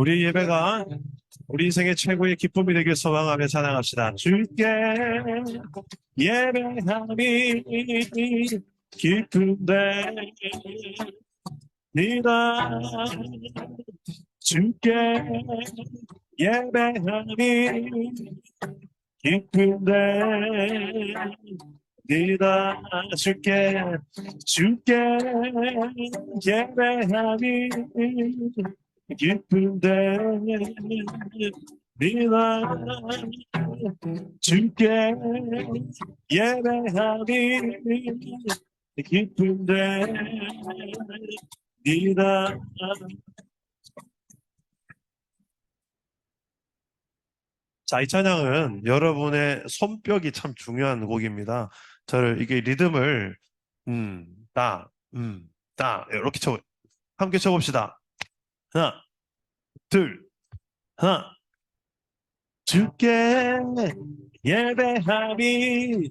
우리 예배가 우리 인생의 최고의 기쁨이 되길 소망하며 찬양합시다. 주께 예배함이 기쁜데 니다 주께 예배함이 기쁜데 니다 주께 예배함이 기쁜데 니다 주께 예배함이 기쁜데 니다. 자, 이 찬양은 여러분의 손뼉이 참 중요한 곡입니다. 저를 이게 리듬을 따, 따 이렇게 함께 쳐봅시다. 하나, 둘, 하나. 주께 예배함이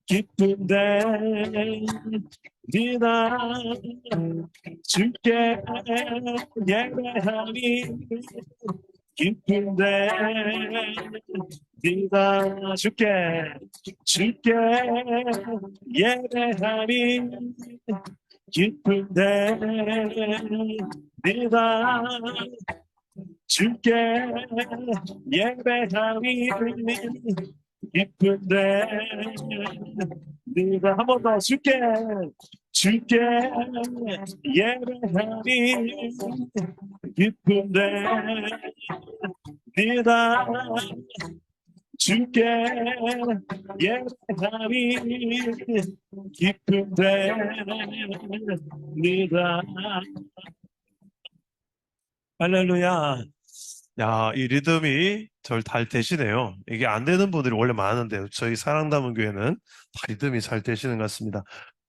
기쁜데 니나 주께 예배함이 기쁜데 네가 주께 예배함이 기쁜데 네가 주께 예배함이 기쁜데 네가 한 번 더 주께 예배함이 기쁜데 네가 주께 예배함이 기쁜데 네가 할렐루야. 야, 이 리듬이 절 잘 되시네요. 이게 안 되는 분들이 원래 많은데 저희 사랑담은 교회는 다 리듬이 잘 되시는 것 같습니다.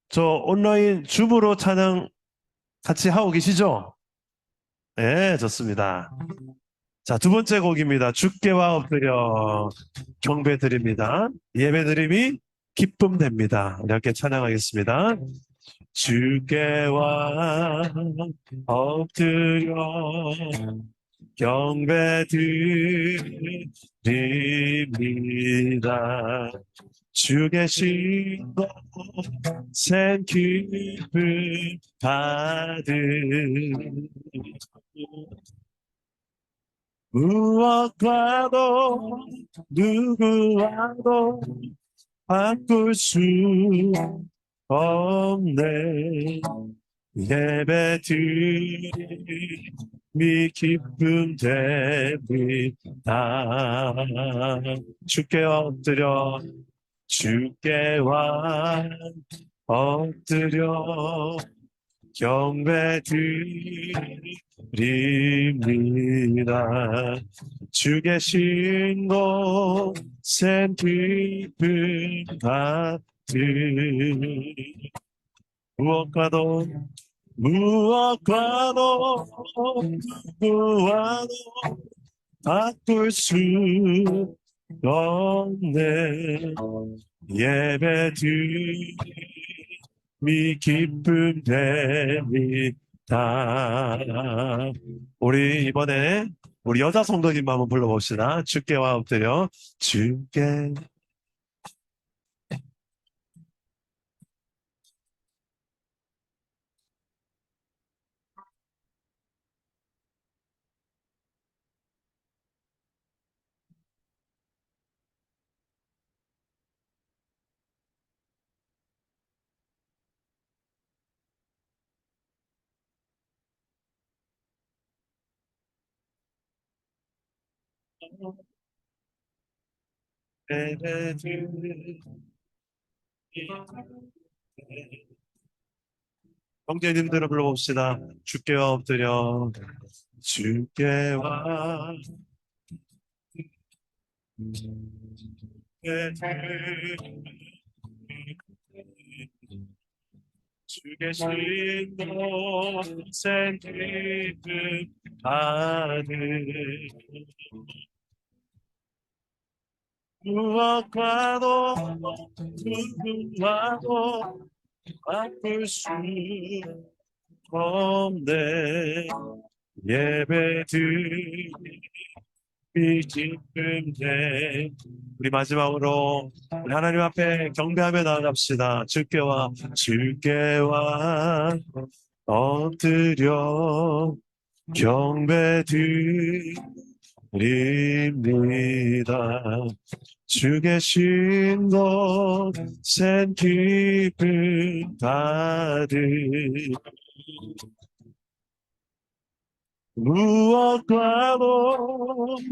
저 온라인 줌으로 찬양 같이 하고 계시죠? 네, 좋습니다. 자, 두 번째 곡입니다. 주께와 엎드려 경배 드립니다. 예배 드림이 기쁨 됩니다. 이렇게 찬양하겠습니다. 주께와 엎드려 경배 드립니다. 주 계신 곳엔 기쁨 받으 무엇과도 누구와도 바꿀 수 없네. 예배 드림이 기쁨 됩니다. 주께와 엎드려 경배 드립니다. 주 계신 곳엔 기쁨 받으 무엇과도 누구와도 바꿀 수 없네. 예배 드림이 기쁨 됩니다. 우리 이번에 우리 여자 성도님 한번 불러봅시다. 주께와 엎드려 주께 예배 드림이 형제님들을 불러봅시다. 주께와 엎드려 주께와 주 계신 곳엔 기쁨 받으 무엇과도 누구와도 바꿀 수 없네. 예배드림이 기쁨돼. 우리 마지막으로 우리 하나님 앞에 경배하며 나아갑시다. 주께와 엎드려 경배드립니다. 주 계신 곳엔 기쁨 받으 무엇과도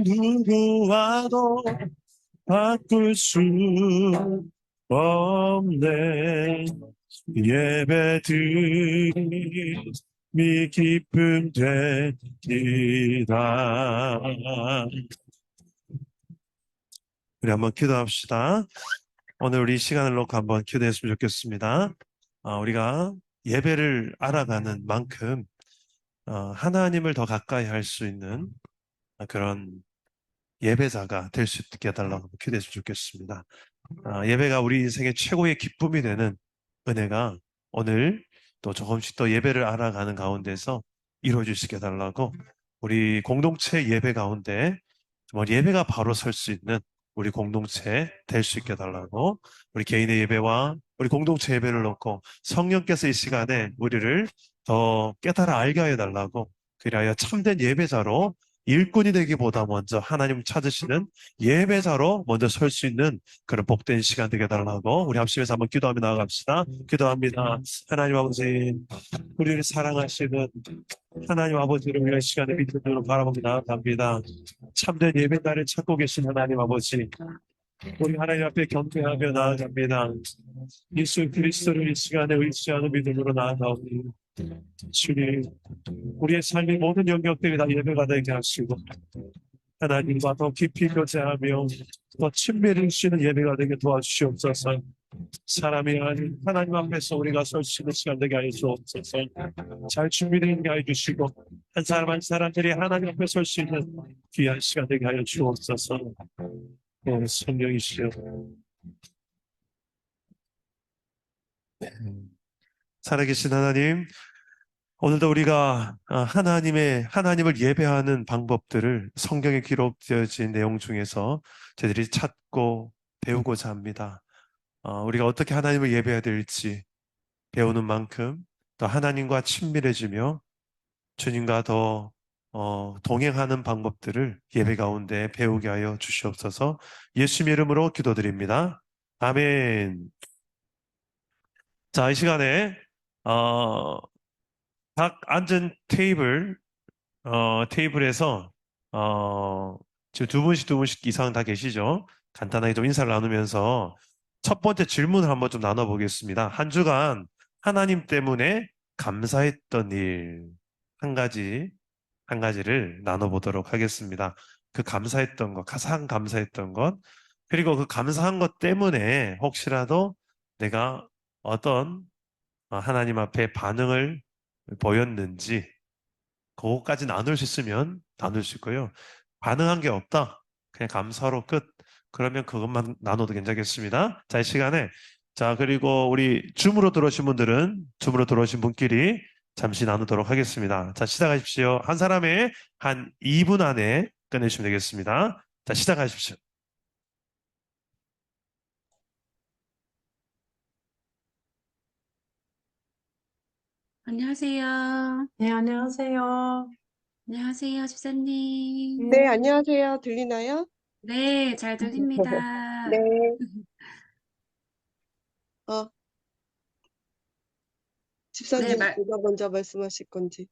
누구와도 바꿀 수 없네. 예배드림이 기쁨 되리라. 우리 한번 기도합시다. 오늘 우리 시간을 놓고 한번 기도했으면 좋겠습니다. 우리가 예배를 알아가는 만큼 하나님을 더 가까이 할 수 있는 그런 예배자가 될 수 있게 해달라고 기도했으면 좋겠습니다. 예배가 우리 인생의 최고의 기쁨이 되는 은혜가 오늘 또 조금씩 더 예배를 알아가는 가운데서 이루어지게 해달라고 우리 공동체 예배 가운데 정말 예배가 바로 설 수 있는 우리 공동체 될 수 있게 해달라고 우리 개인의 예배와 우리 공동체 예배를 놓고 성령께서 이 시간에 우리를 더 깨달아 알게 해달라고 그리하여 참된 예배자로 일꾼이 되기보다 먼저 하나님 찾으시는 예배자로 먼저 설 수 있는 그런 복된 시간 되게 해달라고 우리 합심해서 한번 기도하며 나아갑시다. 기도합니다. 하나님 아버지, 우리를 사랑하시는 하나님 아버지를 위한 시간을 믿음으로 바라보며 나아갑니다. 참된 예배자를 찾고 계신 하나님 아버지, 우리 하나님 앞에 경배하며 나아갑니다. 예수 그리스도를 이 시간에 의지하는 믿음으로 나아가오니 주님, 우리의 삶의 모든 영역들이 다 예배가 되게 하시고 하나님과 더 깊이 교제하며 더 친밀히 쉬는 예배가 되게 도와주시옵소서. 사람이 아닌 하나님 앞에서 우리가 설 수 있는 시간 되게 하여 주옵소서. 잘 준비되게 하여 주시고 한 사람 한 사람들이 하나님 앞에 설 수 있는 귀한 시간 되게 하여 주옵소서. 성령이시여, 살아계신 하나님, 오늘도 우리가 하나님을 예배하는 방법들을 성경에 기록되어진 내용 중에서 저희들이 찾고 배우고자 합니다. 우리가 어떻게 하나님을 예배해야 될지 배우는 만큼 더 하나님과 친밀해지며 주님과 더 동행하는 방법들을 예배 가운데 배우게 하여 주시옵소서. 예수님 이름으로 기도드립니다. 아멘. 자, 이 시간에 어, 각 앉은 테이블에서 지금 두 분씩 이상 다 계시죠? 간단하게 좀 인사를 나누면서 첫 번째 질문을 한번 좀 나눠보겠습니다. 한 주간 하나님 때문에 감사했던 일 한 가지를 나눠보도록 하겠습니다. 그 감사했던 것, 가장 감사했던 것, 그리고 그 감사한 것 때문에 혹시라도 내가 어떤 하나님 앞에 반응을 보였는지 그거까지 나눌 수 있으면 나눌 수 있고요. 반응한 게 없다. 그냥 감사로 끝. 그러면 그것만 나눠도 괜찮겠습니다. 자, 이 시간에 그리고 우리 줌으로 들어오신 분끼리 잠시 나누도록 하겠습니다. 자, 시작하십시오. 한 사람의 한 2분 안에 끝내시면 되겠습니다. 자, 시작하십시오. 안녕하세요. 네, 안녕하세요. 안녕하세요, 집사님. 네, 안녕하세요. 들리나요? 네, 잘 들립니다. 네. 어, 네, 집사님, 누가 먼저 말씀하실 건지.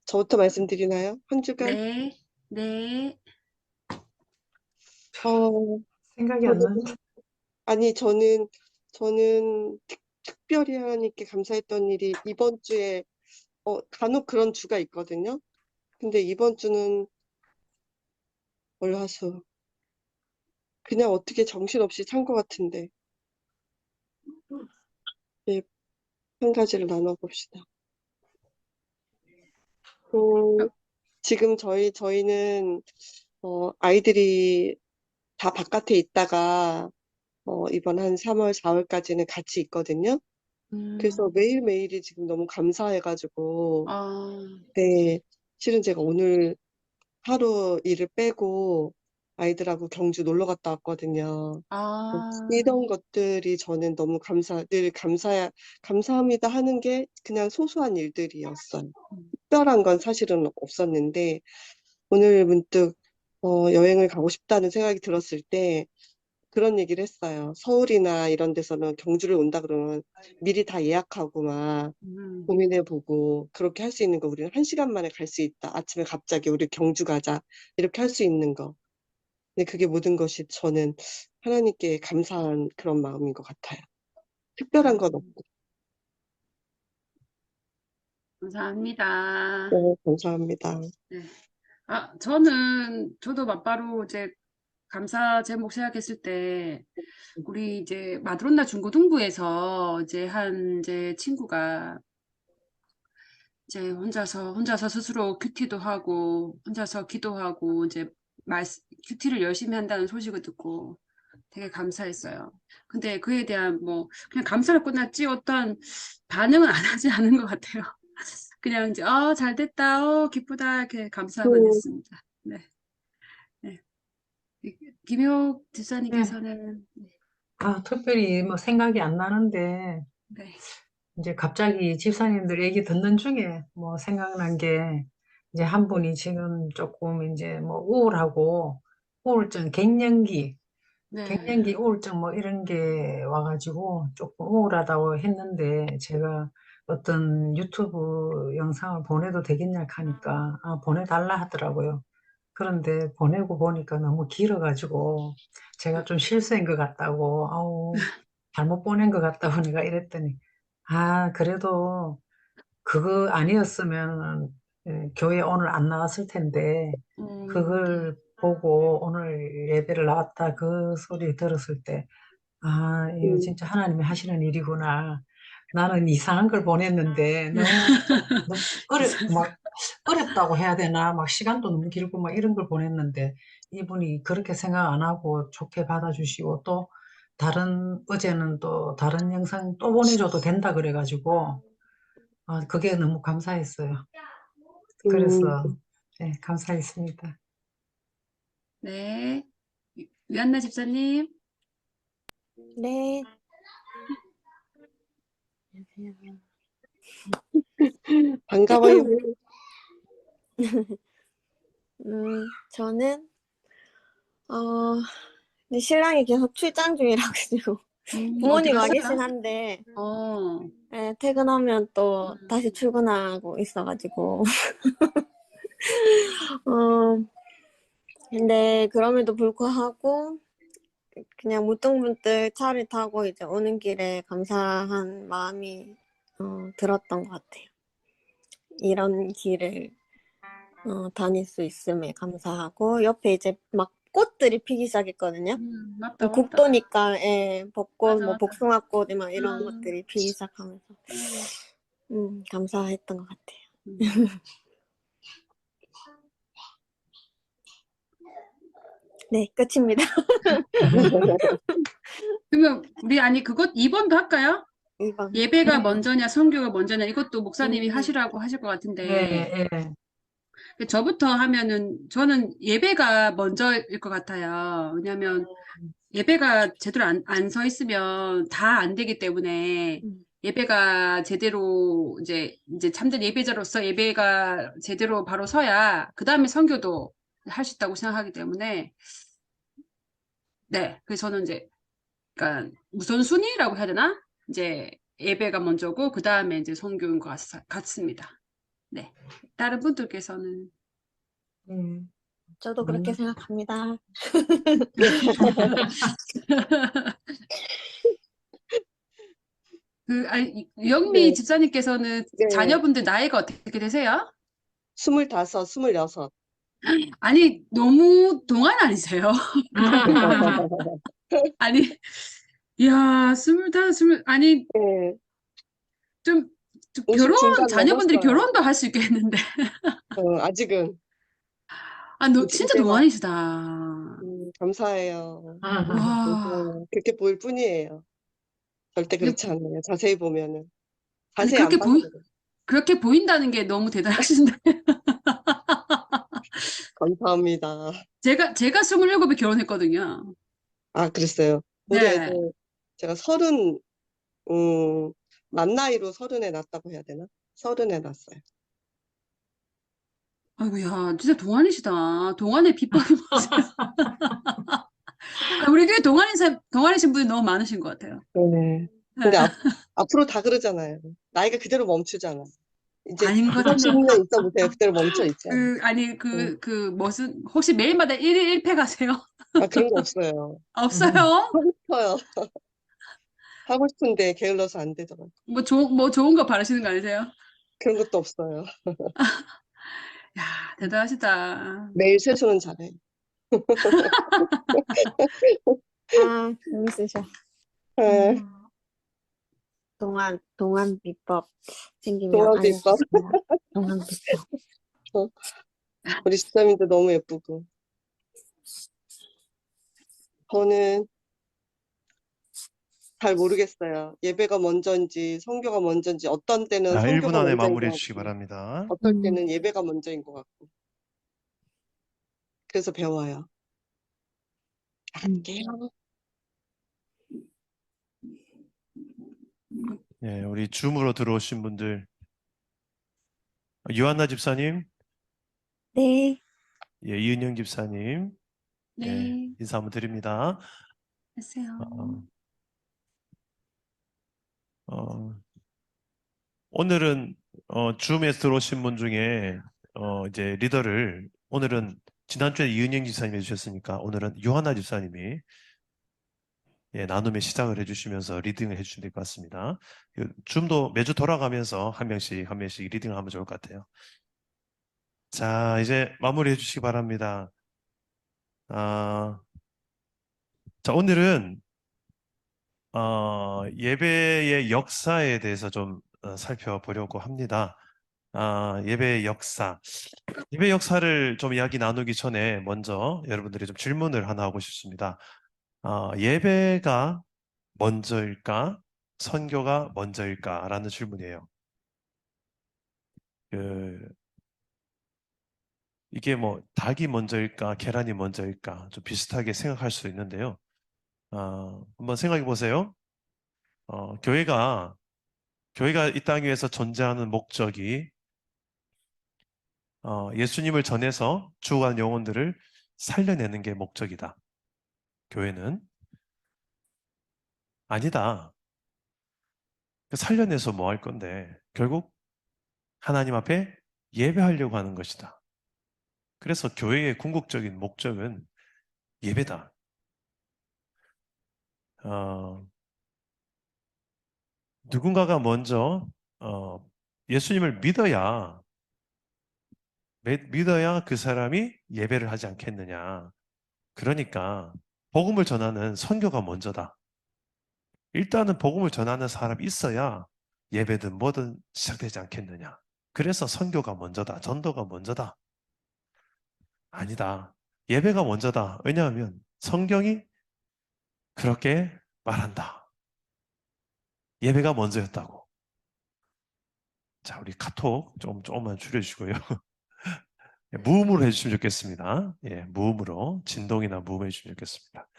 저부터 말씀드리나요? 한 주간? 네, 네. 어, 생각이 안 저는, 나요? 아니, 저는 특별히 하나님께 감사했던 일이 이번 주에, 간혹 그런 주가 있거든요. 근데 이번 주는 월화수. 그냥 어떻게 정신없이 산 것 같은데. 네, 한 가지를 나눠봅시다. 음, 지금 저희는, 아이들이 다 바깥에 있다가 이번 한 3월, 4월까지는 같이 있거든요. 그래서 매일매일이 지금 너무 감사해가지고, 어, 네. 실은 제가 오늘 하루 일을 빼고 아이들하고 경주 놀러 갔다 왔거든요. 아, 이런 것들이 저는 너무 늘 감사합니다 하는 게 그냥 소소한 일들이었어요. 특별한 건 사실은 없었는데, 오늘 문득 여행을 가고 싶다는 생각이 들었을 때 그런 얘기를 했어요. 서울이나 이런 데서는 경주를 온다 그러면 미리 다 예약하고 막 고민해보고 그렇게 할 수 있는 거 우리는 1시간 만에 갈 수 있다. 아침에 갑자기 우리 경주 가자. 이렇게 할 수 있는 거. 근데 그게 모든 것이 저는 하나님께 감사한 그런 마음인 것 같아요. 특별한 건 없고. 감사합니다. 네, 감사합니다. 네. 저도 맞바로 이제 감사 제목 생각했을 때, 우리 이제 마드론나 중고등부에서 이제 친구가 이제 혼자서 스스로 큐티도 하고, 혼자서 기도하고, 큐티를 열심히 한다는 소식을 듣고 되게 감사했어요. 근데 그에 대한 그냥 감사로 끝났지 어떤 반응은 안 하지 않은 것 같아요. 그냥 이제, 잘 됐다, 기쁘다, 이렇게 감사만 음, 했습니다. 네. 네. 김효 네. 집사님께서는, 특별히 뭐 생각이 안 나는데, 네. 이제 갑자기 집사님들 얘기 듣는 중에 뭐 생각난 게, 이제 한 분이 지금 조금 이제 뭐 우울하고, 우울증, 네. 갱년기 우울증 뭐 이런 게 와가지고 조금 우울하다고 했는데, 제가 어떤 유튜브 영상을 보내도 되겠냐 하니까, 보내달라 하더라고요. 그런데 보내고 보니까 너무 길어가지고 제가 좀 실수한 것 같다고, 잘못 보낸 것 같다고 내가 이랬더니, 그래도 그거 아니었으면 교회 오늘 안 나왔을 텐데, 네. 그걸 보고 오늘 예배를 나왔다 그 소리 들었을 때, 이거 음, 진짜 하나님이 하시는 일이구나. 나는 이상한 걸 보냈는데 너무 막 어렵다고 해야 되나? 막 시간도 너무 길고 막 이런 걸 보냈는데 이분이 그렇게 생각 안 하고 좋게 받아주시고 또 어제는 또 다른 영상 또 보내줘도 된다 그래가지고 그게 너무 감사했어요. 음, 그래서 네, 감사했습니다. 네. 유한나 집사님. 네, 반가워요. 저는, 어, 근데 신랑이 계속 출장 중이라 가지고, 어디 부모님 와 가세요? 계신 한데, 어, 예, 퇴근하면 또 다시 출근하고 있어가지고, 어, 근데 그럼에도 불구하고, 그냥 문득문득 차를 타고 이제 오는 길에 감사한 마음이, 들었던 것 같아요. 이런 길을, 다닐 수 있음에 감사하고, 옆에 이제 막 꽃들이 피기 시작했거든요. 맞다. 국도니까, 예, 벚꽃, 뭐, 맞아. 복숭아꽃, 막 이런 음, 것들이 피기 시작하면서, 감사했던 것 같아요. 음. 네, 끝입니다. 그러면 그것 2번도 할까요? 2번. 예배가 먼저냐, 선교가 먼저냐, 이것도 목사님이 음, 하시라고 하실 것 같은데, 예, 예. 저부터 하면은, 저는 예배가 먼저일 것 같아요. 왜냐면, 예배가 제대로 안 서 있으면 다 안 되기 때문에, 음, 예배가 제대로, 이제 참된 예배자로서 예배가 제대로 바로 서야, 그 다음에 선교도 할 수 있다고 생각하기 때문에, 네. 그래서 저는 그러니까 우선순위라고 해야 되나? 이제 예배가 먼저고 그 다음에 이제 선교인 것 같습니다. 네. 다른 분들께서는 예. 저도 그렇게 생각합니다. 유영미 네, 집사님께서는 네. 자녀분들 나이가 어떻게 되세요? 25, 26. 아니, 너무 동안 아니세요? 아니, 이야, 아니, 네, 좀, 좀 50 중반 자녀분들이 넘었어요. 결혼도 할 수 있겠는데. 아직은. 너 지금 진짜 제가, 동안이시다. 감사해요. 와, 감사해요. 그렇게 보일 뿐이에요. 절대 이게 그렇지 않아요. 자세히 보면은. 아니, 자세히 안 봐서 그래요. 그렇게 보인다는 게 너무 대단하신데. 감사합니다. 제가 27에 결혼했거든요. 아, 그랬어요. 우리 네. 애도 제가 만 나이로 30에 낳았다고 해야 되나? 30에 낳았어요. 아이고야, 진짜 동안이시다. 동안의 비법이 뭐세요? 우리 교회 동안이신 분이 너무 많으신 것 같아요. 네네. 네. 근데 앞으로 다 그러잖아요. 나이가 그대로 멈추잖아. 이제 아닌 2, 것 같아요. 30년 있어 보세요. 그대로 멈춰 있잖아. 응. 혹시 매일마다 1일 1패 가세요? 아, 그런 거 없어요. 없어요? 하고 싶어요. 하고 싶은데 게을러서 안 되더라고요. 뭐 좋은 거 바라시는 거 아니세요? 그런 것도 없어요. 야, 대단하시다. 매일 세수는 잘해. 아, 재밌으셔. 네, 동안 비법 생기면 동안 비법. 알려주세요. 동안 비법. 어, 우리 집사님도 너무 예쁘고. 저는 잘 모르겠어요. 예배가 먼저인지 성교가 먼저인지 어떤 때는 자, 1분 성교가 안에 먼저인 마무리해 것 주시기 같고 바랍니다. 어떨 때는 예배가 먼저인 것 같고 그래서 배워요. 할게요. 예, 우리 줌으로 들어오신 분들, 유한나 집사님, 네. 예, 이은영 집사님, 예, 네, 인사 한번 드립니다. 하세요. 어, 어, 오늘은 줌에서 들어오신 분 중에 이제 리더를 오늘은 지난주에 이은영 집사님이 해주셨으니까 오늘은 유한나 집사님이 예, 나눔의 시작을 해주시면서 리딩을 해주시면 될 것 같습니다. 줌도 매주 돌아가면서 한 명씩 리딩을 하면 좋을 것 같아요. 자, 이제 마무리해 주시기 바랍니다. 아, 자, 오늘은 예배의 역사에 대해서 좀 살펴보려고 합니다. 예배의 역사. 예배 역사를 좀 이야기 나누기 전에 먼저 여러분들이 좀 질문을 하나 하고 싶습니다. 예배가 먼저일까? 선교가 먼저일까? 라는 질문이에요. 그, 이게 뭐 닭이 먼저일까? 계란이 먼저일까? 좀 비슷하게 생각할 수 있는데요. 한번 생각해 보세요. 교회가 이 땅 위에서 존재하는 목적이 예수님을 전해서 죽어간 영혼들을 살려내는 게 목적이다. 교회는 아니다. 살려내서 뭐 할 건데 결국 하나님 앞에 예배하려고 하는 것이다. 그래서 교회의 궁극적인 목적은 예배다. 어, 누군가가 먼저 예수님을 믿어야 그 사람이 예배를 하지 않겠느냐. 그러니까 복음을 전하는 선교가 먼저다. 일단은 복음을 전하는 사람이 있어야 예배든 뭐든 시작되지 않겠느냐. 그래서 선교가 먼저다. 전도가 먼저다. 아니다. 예배가 먼저다. 왜냐하면 성경이 그렇게 말한다. 예배가 먼저였다고. 자, 우리 카톡 조금만 줄여주시고요. 무음으로 해주시면 좋겠습니다. 예, 무음으로. 진동이나 무음 해주시면 좋겠습니다.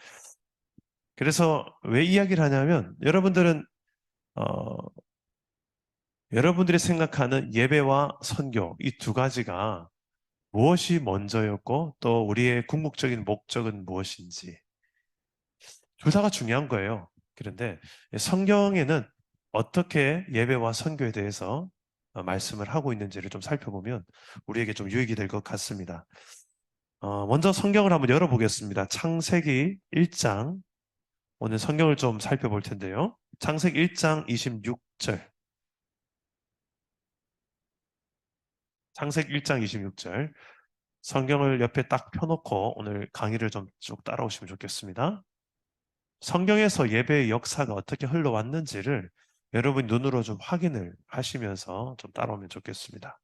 그래서 왜 이야기를 하냐면 어, 여러분들이 생각하는 예배와 선교 이 두 가지가 무엇이 먼저였고 또 우리의 궁극적인 목적은 무엇인지 둘 다가 중요한 거예요. 그런데 성경에는 어떻게 예배와 선교에 대해서 말씀을 하고 있는지를 좀 살펴보면 우리에게 좀 유익이 될 것 같습니다. 먼저 성경을 한번 열어보겠습니다. 창세기 1장 오늘 성경을 좀 살펴볼 텐데요. 창세기 1장 26절 창세기 1장 26절 성경을 옆에 딱 펴놓고 오늘 강의를 좀 쭉 따라오시면 좋겠습니다. 성경에서 예배의 역사가 어떻게 흘러왔는지를 여러분 눈으로 좀 확인을 하시면서 좀 따라오면 좋겠습니다.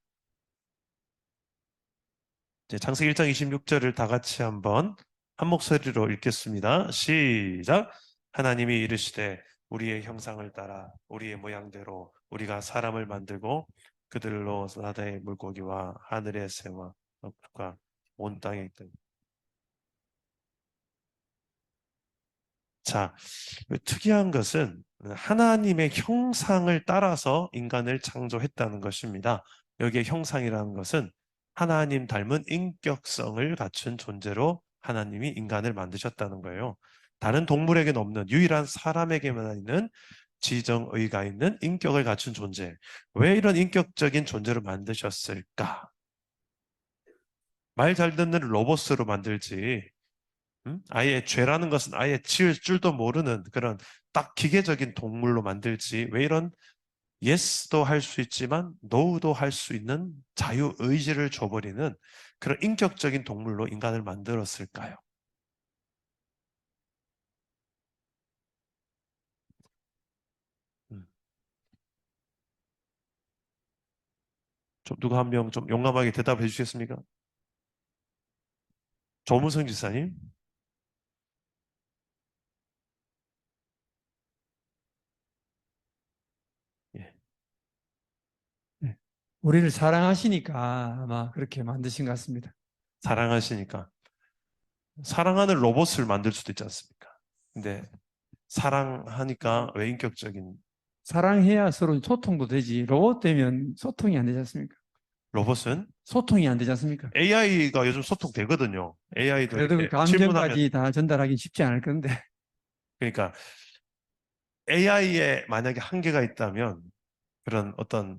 이제 창세기 1장 26절을 다 같이 한번 한 목소리로 읽겠습니다. 시작. 하나님이 이르시되 우리의 형상을 따라 우리의 모양대로 우리가 사람을 만들고 그들로 바다의 물고기와 하늘의 새와 과 온 땅에 있던. 자, 특이한 것은 하나님의 형상을 따라서 인간을 창조했다는 것입니다. 여기에 형상이라는 것은 하나님 닮은 인격성을 갖춘 존재로 하나님이 인간을 만드셨다는 거예요. 다른 동물에게는 없는 유일한 사람에게만 있는 지정의가 있는 인격을 갖춘 존재. 왜 이런 인격적인 존재를 만드셨을까? 말 잘 듣는 로봇으로 만들지. 아예 죄라는 것은 아예 지을 줄도 모르는 그런 딱 기계적인 동물로 만들지. 왜 이런 yes도 할 수 있지만 no도 할 수 있는 자유의지를 줘버리는 그런 인격적인 동물로 인간을 만들었을까요? 음. 좀 누가 한 명 좀 용감하게 대답해 주시겠습니까? 조문성 지사님. 예. 네. 우리를 사랑하시니까 아마 그렇게 만드신 것 같습니다. 사랑하시니까. 사랑하는 로봇을 만들 수도 있지 않습니까? 근데 사랑하니까 왜 인격적인 사랑해야 서로 소통도 되지. 로봇 되면 소통이 안 되지 않습니까? 로봇은 소통이 안 되지 않습니까? AI가 요즘 소통되거든요. AI도 그래도 그 이렇게 질문하면 감정까지 다 전달하기 쉽지 않을 건데. 그러니까 AI에 만약에 한계가 있다면 그런 어떤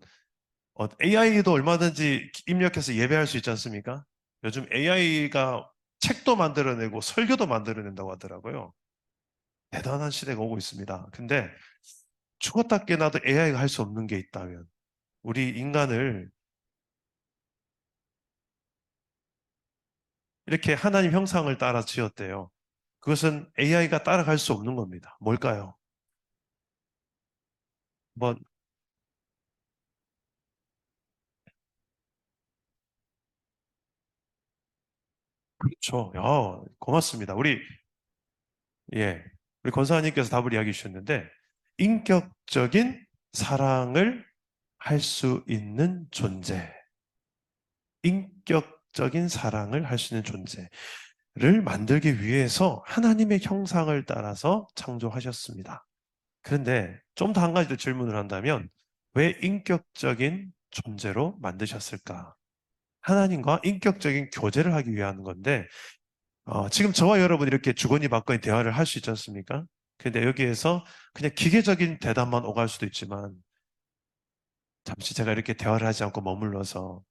AI도 얼마든지 입력해서 예배할 수 있지 않습니까? 요즘 AI가 책도 만들어내고 설교도 만들어낸다고 하더라고요. 대단한 시대가 오고 있습니다. 근데 죽었다 깨나도 AI가 할 수 없는 게 있다면 우리 인간을 이렇게 하나님 형상을 따라 지었대요. 그것은 AI가 따라갈 수 없는 겁니다. 뭘까요? 뭐 그렇죠. 고맙습니다. 우리 권사님께서 답을 이야기해 주셨는데 인격적인 사랑을 할 수 있는 존재, 인격적인 사랑을 할 수 있는 존재를 만들기 위해서 하나님의 형상을 따라서 창조하셨습니다. 그런데 좀 더 한 가지 더 질문을 한다면 왜 인격적인 존재로 만드셨을까? 하나님과 인격적인 교제를 하기 위한 건데 지금 저와 여러분 이렇게 주거니 받거니 대화를 할 수 있지 않습니까? 근데 여기에서 그냥 기계적인 대답만 오갈 수도 있지만 잠시 제가 이렇게 대화를 하지 않고 머물러서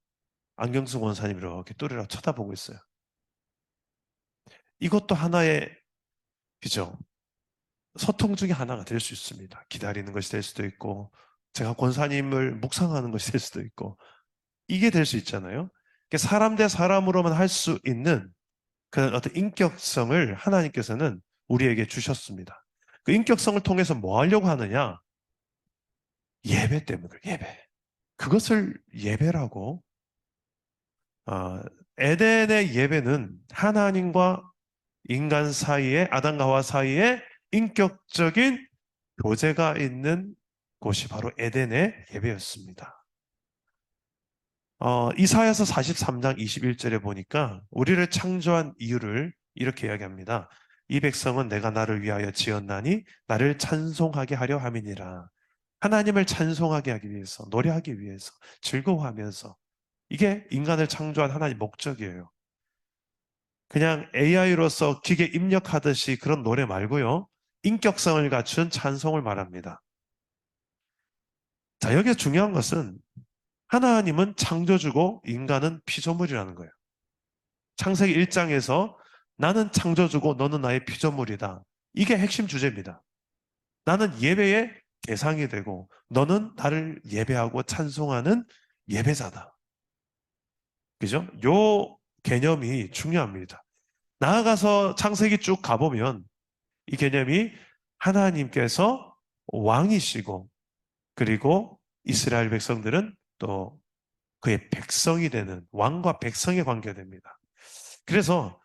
안경수 원사님 이렇게 또래라 쳐다보고 있어요. 이것도 하나의 그죠? 소통 중에 하나가 될 수 있습니다. 기다리는 것이 될 수도 있고 제가 권사님을 묵상하는 것이 될 수도 있고 이게 될 수 있잖아요. 그러니까 사람 대 사람으로만 할 수 있는 그런 어떤 인격성을 하나님께서는 우리에게 주셨습니다. 그 인격성을 통해서 뭐 하려고 하느냐? 예배 때문에 그래요. 예배. 그것을 예배라고 에덴의 예배는 하나님과 인간 사이에 아담과 하와 사이에 인격적인 교제가 있는 곳이 바로 에덴의 예배였습니다. 이사야서 43장 21절에 보니까 우리를 창조한 이유를 이렇게 이야기합니다. 이 백성은 내가 나를 위하여 지었나니 나를 찬송하게 하려 함이니라. 하나님을 찬송하게 하기 위해서, 노래하기 위해서, 즐거워하면서 이게 인간을 창조한 하나님의 목적이에요. 그냥 AI로서 기계 입력하듯이 그런 노래 말고요. 인격성을 갖춘 찬송을 말합니다. 자, 여기서 중요한 것은 하나님은 창조주고 인간은 피조물이라는 거예요. 창세기 1장에서 나는 창조주고 너는 나의 피조물이다. 이게 핵심 주제입니다. 나는 예배의 대상이 되고 너는 나를 예배하고 찬송하는 예배자다. 그죠? 요 개념이 중요합니다. 나아가서 창세기 쭉 가보면 이 개념이 하나님께서 왕이시고 그리고 이스라엘 백성들은 또 그의 백성이 되는 왕과 백성의 관계가 됩니다. 그래서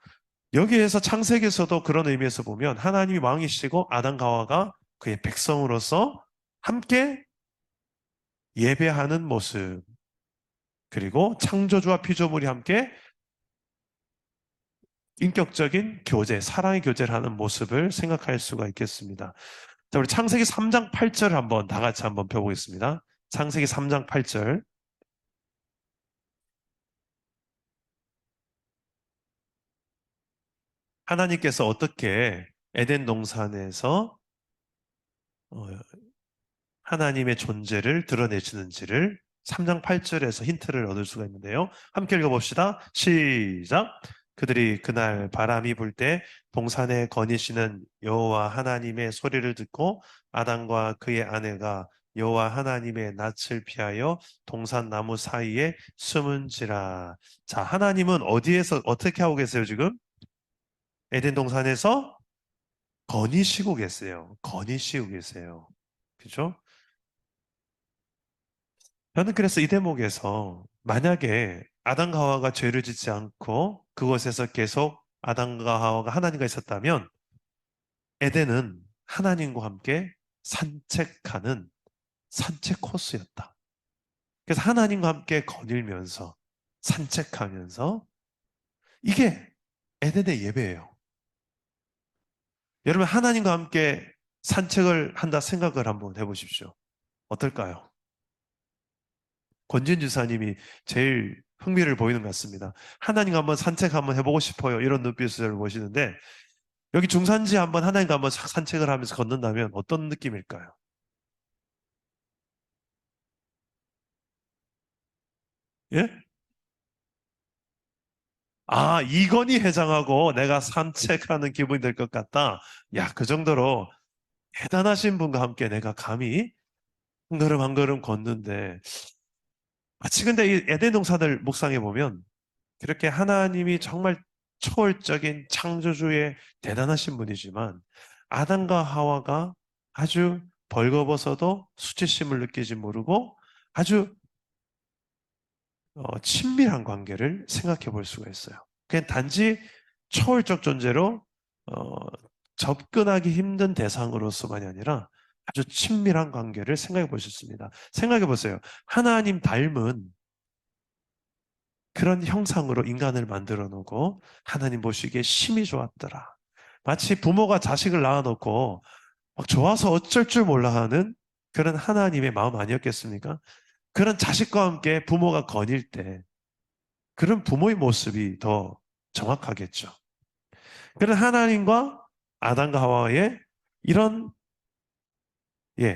여기에서 창세기에서도 그런 의미에서 보면 하나님이 왕이시고 아담과 하와가 그의 백성으로서 함께 예배하는 모습 그리고 창조주와 피조물이 함께 인격적인 교제, 사랑의 교제를 하는 모습을 생각할 수가 있겠습니다. 자, 우리 창세기 3장 8절 한번 다 같이 한번 펴보겠습니다. 창세기 3장 8절. 하나님께서 어떻게 에덴 동산에서 어, 하나님의 존재를 드러내시는지를 3장 8절에서 힌트를 얻을 수가 있는데요. 함께 읽어봅시다. 시작. 그들이 그날 바람이 불 때 동산에 거니시는 여호와 하나님의 소리를 듣고 아담과 그의 아내가 여호와 하나님의 낯을 피하여 동산 나무 사이에 숨은지라. 자, 하나님은 어디에서 어떻게 하고 계세요, 지금? 에덴 동산에서 거니시고 계세요. 거니시고 계세요. 그죠? 저는 그래서 이 대목에서 만약에 아담과 하와가 죄를 짓지 않고 그곳에서 계속 아담과 하와가 하나님과 있었다면 에덴은 하나님과 함께 산책하는 산책 코스였다. 그래서 하나님과 함께 거닐면서 산책하면서 이게 에덴의 예배예요. 여러분 하나님과 함께 산책을 한다 생각을 한번 해보십시오. 어떨까요? 권진 주사님이 제일 흥미를 보이는 것 같습니다. 하나님과 한번 산책 한번 해보고 싶어요. 이런 눈빛을 보시는데 여기 중산지 한번 하나님과 한번 산책을 하면서 걷는다면 어떤 느낌일까요? 예? 아, 이건희 회장하고 내가 산책하는 기분이 될 것 같다. 야, 그 정도로 대단하신 분과 함께 내가 감히 한 걸음 한 걸음 걷는데 마치 근데 이 에덴 동산을 묵상해 보면 그렇게 하나님이 정말 초월적인 창조주의 대단하신 분이지만 아담과 하와가 아주 벌거벗어도 수치심을 느끼지 모르고 아주 친밀한 관계를 생각해 볼 수가 있어요. 그냥 단지 초월적 존재로 어, 접근하기 힘든 대상으로서만이 아니라 아주 친밀한 관계를 생각해 보셨습니다. 생각해 보세요. 하나님 닮은 그런 형상으로 인간을 만들어 놓고 하나님 보시기에 심히 좋았더라. 마치 부모가 자식을 낳아놓고 막 좋아서 어쩔 줄 몰라 하는 그런 하나님의 마음 아니었겠습니까? 그런 자식과 함께 부모가 거닐 때 그런 부모의 모습이 더 정확하겠죠. 그런 하나님과 아담과 하와의 이런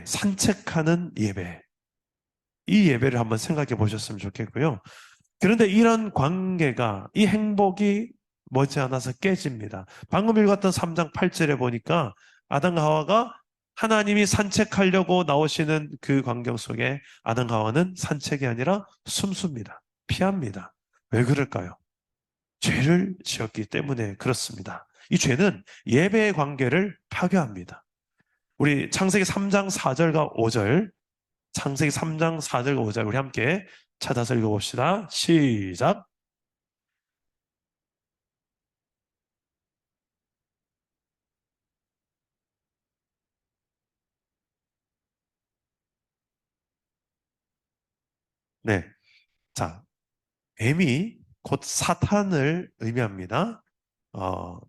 산책하는 예배, 이 예배를 한번 생각해 보셨으면 좋겠고요. 그런데 이런 관계가, 이 행복이 머지않아서 깨집니다. 방금 읽었던 3장 8절에 보니까 아담과 하와가 하나님이 산책하려고 나오시는 그 광경 속에 아담과 하와는 산책이 아니라 숨습니다. 피합니다. 왜 그럴까요? 죄를 지었기 때문에 그렇습니다. 이 죄는 예배의 관계를 파괴합니다. 우리 창세기 3장 4절과 5절, 창세기 3장 4절과 5절 우리 함께 찾아서 읽어봅시다. 시작. 네. 자, 뱀이 곧 사탄을 의미합니다. 어,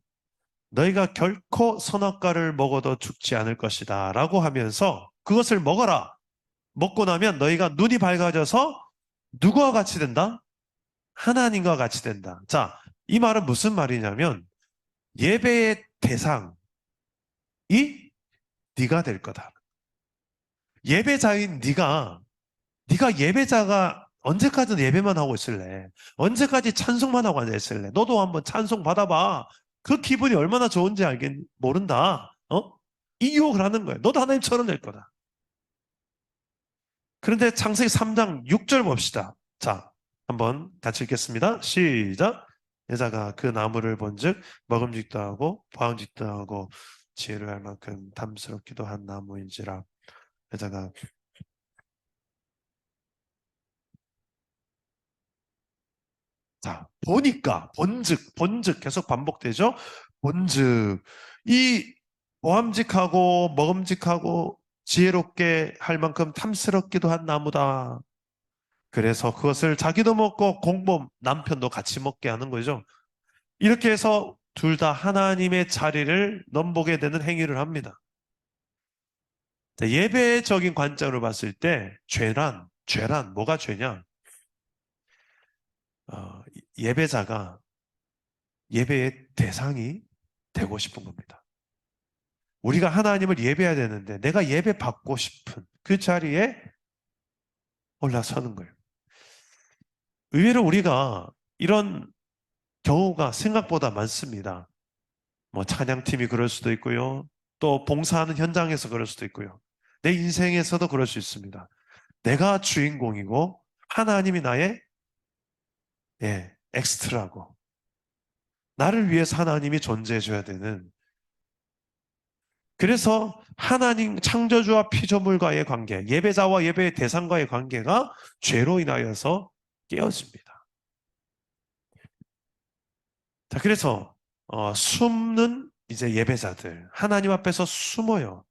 너희가 결코 선악과를 먹어도 죽지 않을 것이다 라고 하면서 그것을 먹어라. 먹고 나면 너희가 눈이 밝아져서 누구와 같이 된다? 하나님과 같이 된다. 자, 이 말은 무슨 말이냐면 예배의 대상이 네가 될 거다. 예배자인 네가 예배자가 언제까지는 예배만 하고 있을래? 언제까지 찬송만 하고 앉아 있을래? 너도 한번 찬송 받아봐. 그 기분이 얼마나 좋은지 모른다. 이 유혹을 하는 거야. 너도 하나님처럼 될 거다. 그런데 창세기 3장 6절 봅시다. 자, 한번 같이 읽겠습니다. 시작. 여자가 그 나무를 본즉 먹음직도 하고 보암직도 하고 지혜를 할 만큼 탐스럽기도 한 나무인지라. 여자가 자, 보니까 본즉 계속 반복되죠. 본즉 이 보암직하고 먹음직하고 지혜롭게 할 만큼 탐스럽기도 한 나무다. 그래서 그것을 자기도 먹고 공범 남편도 같이 먹게 하는 거죠. 이렇게 해서 둘 다 하나님의 자리를 넘보게 되는 행위를 합니다. 자, 예배적인 관점으로 봤을 때 죄란 뭐가 죄냐? 예배자가 예배의 대상이 되고 싶은 겁니다. 우리가 하나님을 예배해야 되는데 내가 예배 받고 싶은 그 자리에 올라서는 거예요. 의외로 우리가 이런 경우가 생각보다 많습니다. 뭐 찬양팀이 그럴 수도 있고요. 또 봉사하는 현장에서 그럴 수도 있고요. 내 인생에서도 그럴 수 있습니다. 내가 주인공이고 하나님이 나의 엑스트라고 나를 위해서 하나님이 존재해 줘야 되는, 그래서 하나님 창조주와 피조물과의 관계, 예배자와 예배의 대상과의 관계가 죄로 인하여서 깨어집니다. 자, 그래서 숨는 이제 예배자들, 하나님 앞에서 숨어요.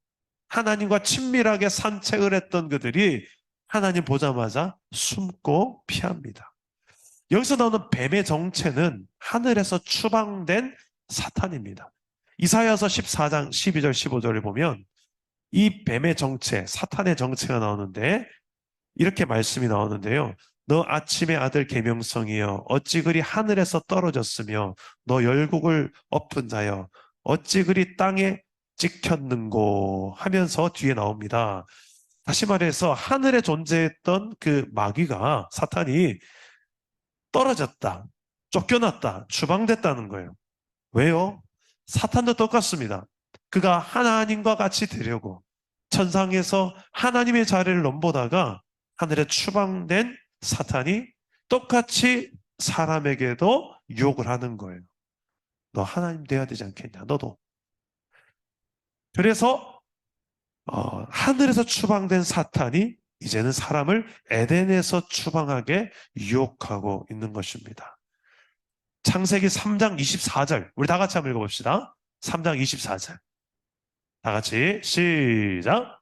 하나님과 친밀하게 산책을 했던 그들이 하나님 보자마자 숨고 피합니다. 여기서 나오는 뱀의 정체는 하늘에서 추방된 사탄입니다. 이사야서 14장 12절 15절을 보면 이 뱀의 정체, 사탄의 정체가 나오는데 이렇게 말씀이 나오는데요. 너 아침의 아들 계명성이여 어찌 그리 하늘에서 떨어졌으며 너 열국을 엎은 자여 어찌 그리 땅에 찍혔는고 하면서 뒤에 나옵니다. 다시 말해서 하늘에 존재했던 그 마귀가, 사탄이 떨어졌다, 쫓겨났다, 추방됐다는 거예요. 왜요? 사탄도 똑같습니다. 그가 하나님과 같이 되려고 천상에서 하나님의 자리를 넘보다가 하늘에 추방된 사탄이 똑같이 사람에게도 유혹을 하는 거예요. 너 하나님 돼야 되지 않겠냐, 너도. 그래서 하늘에서 추방된 사탄이 이제는 사람을 에덴에서 추방하게 유혹하고 있는 것입니다. 창세기 3장 24절 우리 다 같이 한번 읽어봅시다. 3장 24절 다 같이 시작.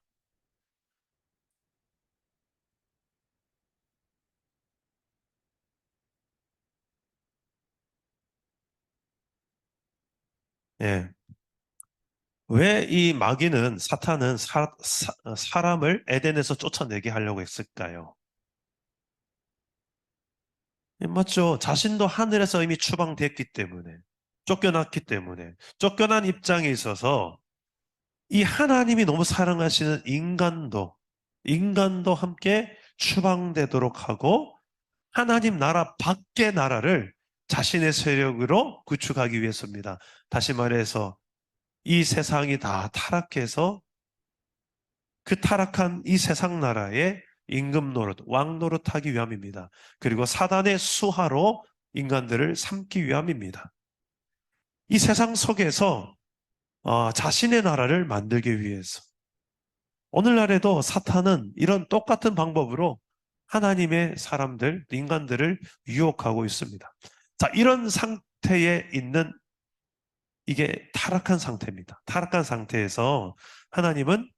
예. 왜 이 마귀는, 사탄은 사람을 에덴에서 쫓아내게 하려고 했을까요? 맞죠. 자신도 하늘에서 이미 추방됐기 때문에, 쫓겨났기 때문에, 쫓겨난 입장에 있어서 이 하나님이 너무 사랑하시는 인간도 함께 추방되도록 하고 하나님 나라 밖의 나라를 자신의 세력으로 구축하기 위해서입니다. 다시 말해서 이 세상이 다 타락해서 그 타락한 이 세상 나라에 임금 노릇, 왕 노릇하기 위함입니다. 그리고 사단의 수하로 인간들을 삼기 위함입니다. 이 세상 속에서 자신의 나라를 만들기 위해서, 오늘날에도 사탄은 이런 똑같은 방법으로 하나님의 사람들, 인간들을 유혹하고 있습니다. 자, 이런 상태에 있는, 이게 타락한 상태입니다. 타락한 상태에서 하나님은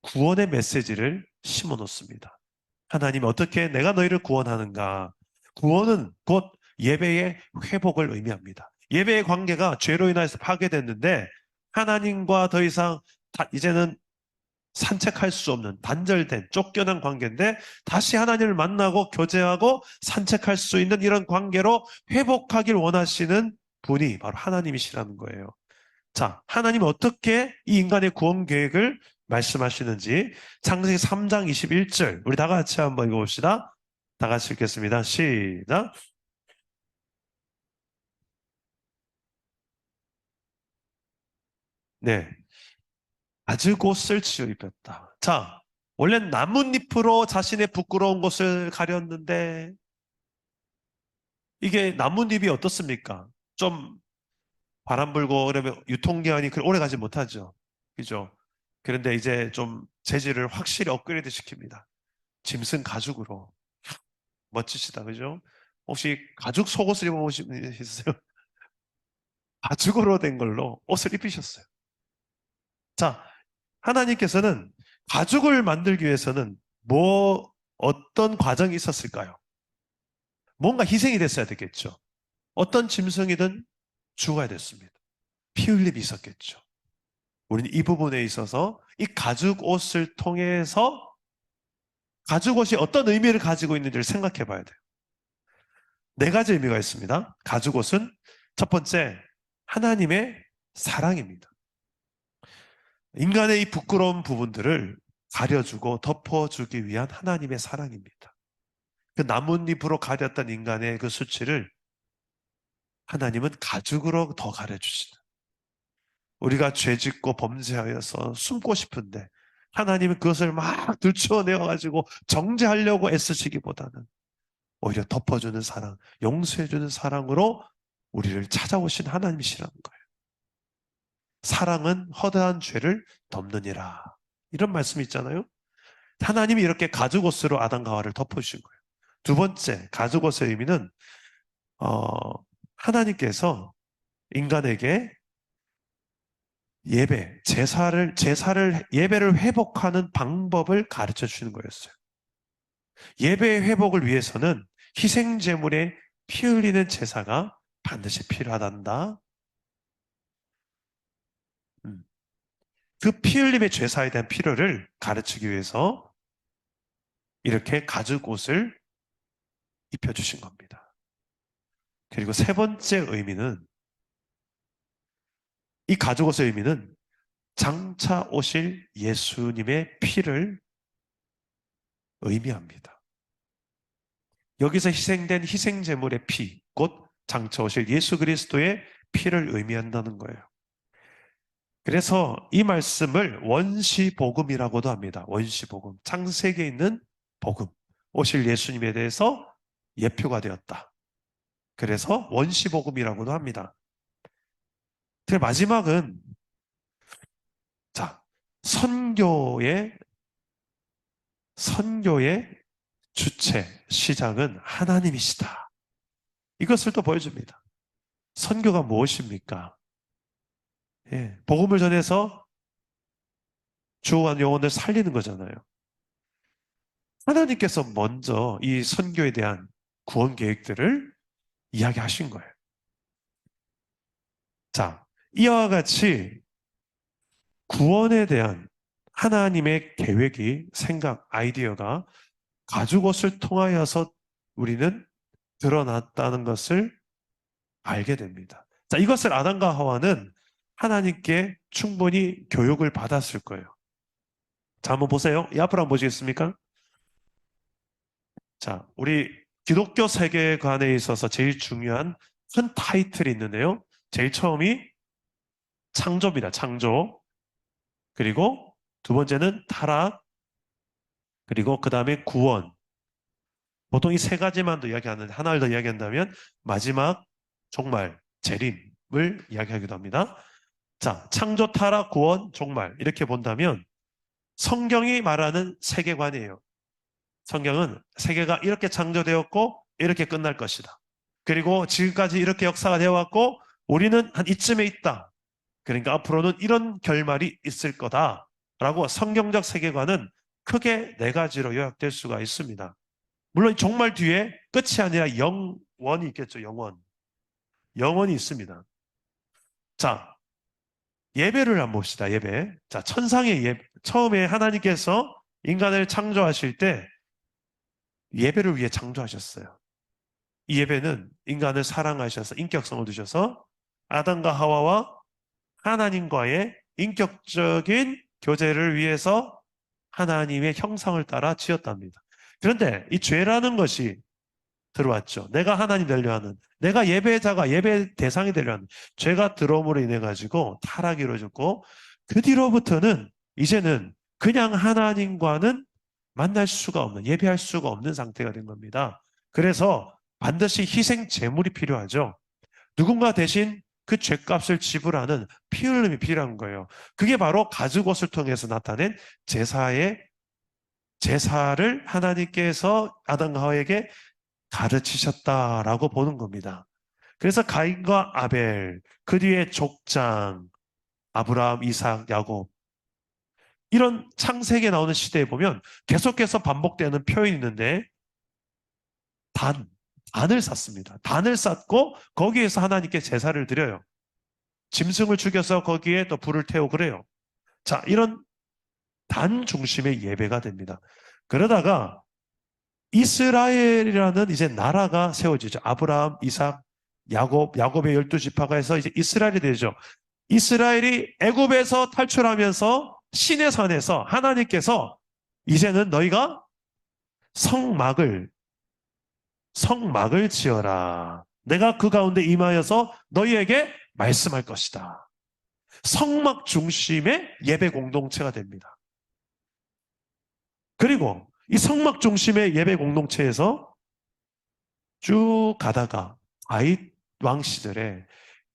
구원의 메시지를 심어 놓습니다. 하나님이 어떻게 내가 너희를 구원하는가? 구원은 곧 예배의 회복을 의미합니다. 예배의 관계가 죄로 인해서 파괴됐는데 하나님과 더 이상 이제는 산책할 수 없는 단절된 쫓겨난 관계인데 다시 하나님을 만나고 교제하고 산책할 수 있는 이런 관계로 회복하길 원하시는 분이 바로 하나님이시라는 거예요. 자, 하나님은 어떻게 이 인간의 구원 계획을 말씀하시는지 창세기 3장 21절 우리 다 같이 한번 읽어봅시다. 다 같이 읽겠습니다. 시작. 네, 가죽옷을 지어 입혔다. 자, 원래 나뭇잎으로 자신의 부끄러운 것을 가렸는데 이게 나뭇잎이 어떻습니까? 좀 바람 불고 그러면 유통기한이 오래 가지 못하죠. 그죠? 그런데 이제 좀 재질을 확실히 업그레이드 시킵니다. 짐승 가죽으로. 멋지시다. 그죠? 혹시 가죽 속옷을 입어보신 분 있으세요? 가죽으로 된 걸로 옷을 입히셨어요. 자, 하나님께서는 가죽을 만들기 위해서는 어떤 과정이 있었을까요? 뭔가 희생이 됐어야 되겠죠. 어떤 짐승이든 죽어야 됐습니다. 피 흘림이 있었겠죠. 우리는 이 부분에 있어서 이 가죽 옷을 통해서 가죽 옷이 어떤 의미를 가지고 있는지를 생각해 봐야 돼요. 네 가지 의미가 있습니다. 가죽 옷은 첫 번째, 하나님의 사랑입니다. 인간의 이 부끄러운 부분들을 가려주고 덮어주기 위한 하나님의 사랑입니다. 그 나뭇잎으로 가렸던 인간의 그 수치를 하나님은 가죽으로 더 가려주시는. 우리가 죄짓고 범죄하여서 숨고 싶은데 하나님은 그것을 막 들추어내어가지고 정죄하려고 애쓰시기보다는 오히려 덮어주는 사랑, 용서해주는 사랑으로 우리를 찾아오신 하나님이시라는 거예요. 사랑은 허다한 죄를 덮느니라. 이런 말씀이 있잖아요. 하나님이 이렇게 가죽옷으로 아담과 하와를 덮어주신 거예요. 두 번째, 가죽옷의 의미는 하나님께서 인간에게 예배를 회복하는 방법을 가르쳐 주시는 거였어요. 예배의 회복을 위해서는 희생제물에 피 흘리는 제사가 반드시 필요하단다. 그 피 흘림의 제사에 대한 필요를 가르치기 위해서 이렇게 가죽 옷을 입혀주신 겁니다. 그리고 세 번째 의미는, 이 가죽 옷의 의미는 장차 오실 예수님의 피를 의미합니다. 여기서 희생된 희생제물의 피, 곧 장차 오실 예수 그리스도의 피를 의미한다는 거예요. 그래서 이 말씀을 원시복음이라고도 합니다. 원시복음. 창세기에 있는 복음. 오실 예수님에 대해서 예표가 되었다. 그래서 원시복음이라고도 합니다. 그 마지막은, 자, 선교의 주체, 시작은 하나님이시다. 이것을 또 보여줍니다. 선교가 무엇입니까? 복음을 전해서 주와 영혼을 살리는 거잖아요. 하나님께서 먼저 이 선교에 대한 구원 계획들을 이야기하신 거예요. 자, 이와 같이 구원에 대한 하나님의 계획이, 생각, 아이디어가 가죽옷을 통하여서 우리는 드러났다는 것을 알게 됩니다. 자, 이것을 아담과 하와는 하나님께 충분히 교육을 받았을 거예요. 자, 한번 보세요. 이 앞으로 한번 보시겠습니까? 자, 우리 기독교 세계관에 있어서 제일 중요한 큰 타이틀이 있는데요. 제일 처음이 창조입니다. 창조. 그리고 두 번째는 타락. 그리고 그 다음에 구원. 보통 이 세 가지만 더 이야기하는데 하나를 더 이야기한다면 마지막 종말, 재림을 이야기하기도 합니다. 자, 창조, 타락, 구원, 종말 이렇게 본다면 성경이 말하는 세계관이에요. 성경은 세계가 이렇게 창조되었고 이렇게 끝날 것이다. 그리고 지금까지 이렇게 역사가 되어왔고 우리는 한 이쯤에 있다. 그러니까 앞으로는 이런 결말이 있을 거다라고 성경적 세계관은 크게 네 가지로 요약될 수가 있습니다. 물론 종말 뒤에 끝이 아니라 영원이 있겠죠. 영원이 있습니다. 자, 예배를 한번 봅시다. 예배. 자, 천상의 예배. 처음에 하나님께서 인간을 창조하실 때 예배를 위해 창조하셨어요. 이 예배는 인간을 사랑하셔서 인격성을 두셔서 아담과 하와와 하나님과의 인격적인 교제를 위해서 하나님의 형상을 따라 지었답니다. 그런데 이 죄라는 것이 들어왔죠. 내가 하나님 되려 하는, 내가 예배자가 예배 대상이 되려 하는 죄가 들어옴으로 인해 가지고 타락이 이루어졌고 그 뒤로부터는 이제는 그냥 하나님과는 만날 수가 없는, 예배할 수가 없는 상태가 된 겁니다. 그래서 반드시 희생 제물이 필요하죠. 누군가 대신 그 죄값을 지불하는 피 흘림이 필요한 거예요. 그게 바로 가죽옷을 통해서 나타낸 제사를 하나님께서 아담과 하와에게 가르치셨다라고 보는 겁니다. 그래서 가인과 아벨, 그 뒤에 족장, 아브라함, 이삭, 야곱, 이런 창세기에 나오는 시대에 보면 계속해서 반복되는 표현이 있는데 단을 쌓습니다. 단을 쌓고 거기에서 하나님께 제사를 드려요. 짐승을 죽여서 거기에 또 불을 태우고 그래요. 자, 이런 단 중심의 예배가 됩니다. 그러다가 이스라엘이라는 이제 나라가 세워지죠. 아브라함, 이삭, 야곱의 12지파가 해서 이제 이스라엘이 되죠. 이스라엘이 애굽에서 탈출하면서 시내 산에서 하나님께서 이제는 너희가 성막을 지어라. 내가 그 가운데 임하여서 너희에게 말씀할 것이다. 성막 중심의 예배 공동체가 됩니다. 그리고 이 성막 중심의 예배 공동체에서 쭉 가다가 다윗 왕 시절에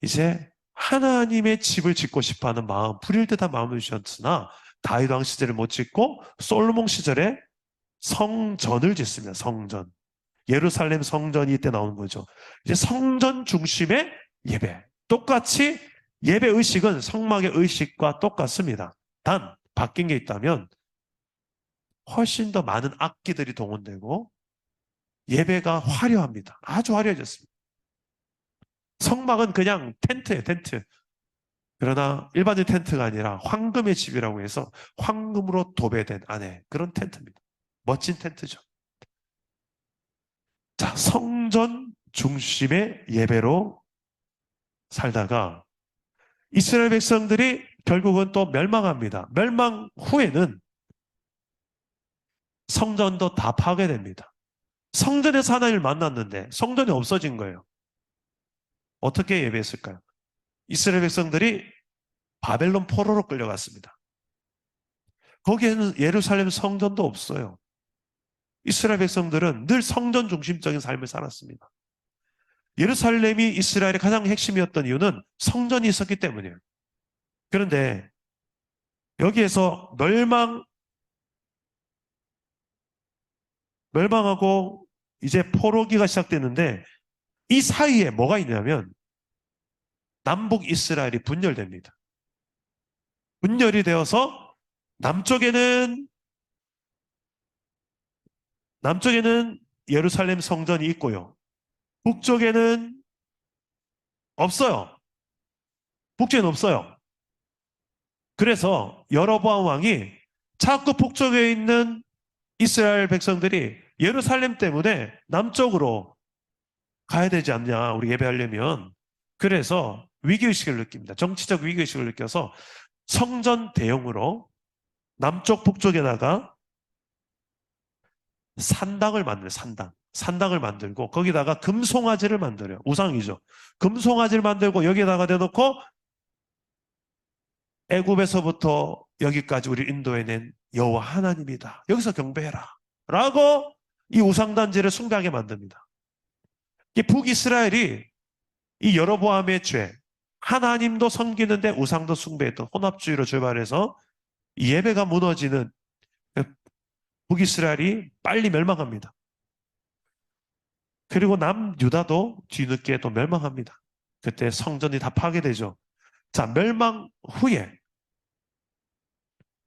이제 하나님의 집을 짓고 싶어하는 마음, 불일 듯한 마음을 주셨으나 다윗 왕 시절에 못 짓고 솔로몬 시절에 성전을 짓습니다. 성전. 예루살렘 성전이 이때 나오는 거죠. 이제 성전 중심의 예배. 똑같이 예배 의식은 성막의 의식과 똑같습니다. 단 바뀐 게 있다면 훨씬 더 많은 악기들이 동원되고 예배가 화려합니다. 아주 화려해졌습니다. 성막은 그냥 텐트예요, 텐트. 그러나 일반적인 텐트가 아니라 황금의 집이라고 해서 황금으로 도배된 안에 그런 텐트입니다. 멋진 텐트죠. 자, 성전 중심의 예배로 살다가 이스라엘 백성들이 결국은 또 멸망합니다. 멸망 후에는 성전도 다 파괴됩니다. 성전에서 하나님을 만났는데 성전이 없어진 거예요. 어떻게 예배했을까요? 이스라엘 백성들이 바벨론 포로로 끌려갔습니다. 거기에는 예루살렘 성전도 없어요. 이스라엘 백성들은 늘 성전 중심적인 삶을 살았습니다. 예루살렘이 이스라엘의 가장 핵심이었던 이유는 성전이 있었기 때문이에요. 그런데 여기에서 멸망하고 이제 포로기가 시작되는데 이 사이에 뭐가 있냐면 남북 이스라엘이 분열됩니다. 분열이 되어서 남쪽에는 예루살렘 성전이 있고요. 북쪽에는 없어요. 북쪽에는 없어요. 그래서 여로보암 왕이 자꾸 북쪽에 있는 이스라엘 백성들이 예루살렘 때문에 남쪽으로 가야 되지 않냐, 우리 예배하려면. 그래서 위기의식을 느낍니다. 정치적 위기의식을 느껴서 성전 대용으로 남쪽 북쪽에다가 산당을 만들어요. 산당을 만들고 거기다가 금송아지를 만들어요. 우상이죠. 금송아지를 만들고 여기에다가 대놓고 애굽에서부터 여기까지 우리 인도해낸 여호와 하나님이다. 여기서 경배해라. 라고 이 우상단지를 숭배하게 만듭니다. 이 북이스라엘이 이 여로보암의 죄, 하나님도 섬기는데 우상도 숭배했던 혼합주의로 출발해서 이 예배가 무너지는 북이스라엘이 빨리 멸망합니다. 그리고 남유다도 뒤늦게 또 멸망합니다. 그때 성전이 다 파괴되죠. 자, 멸망 후에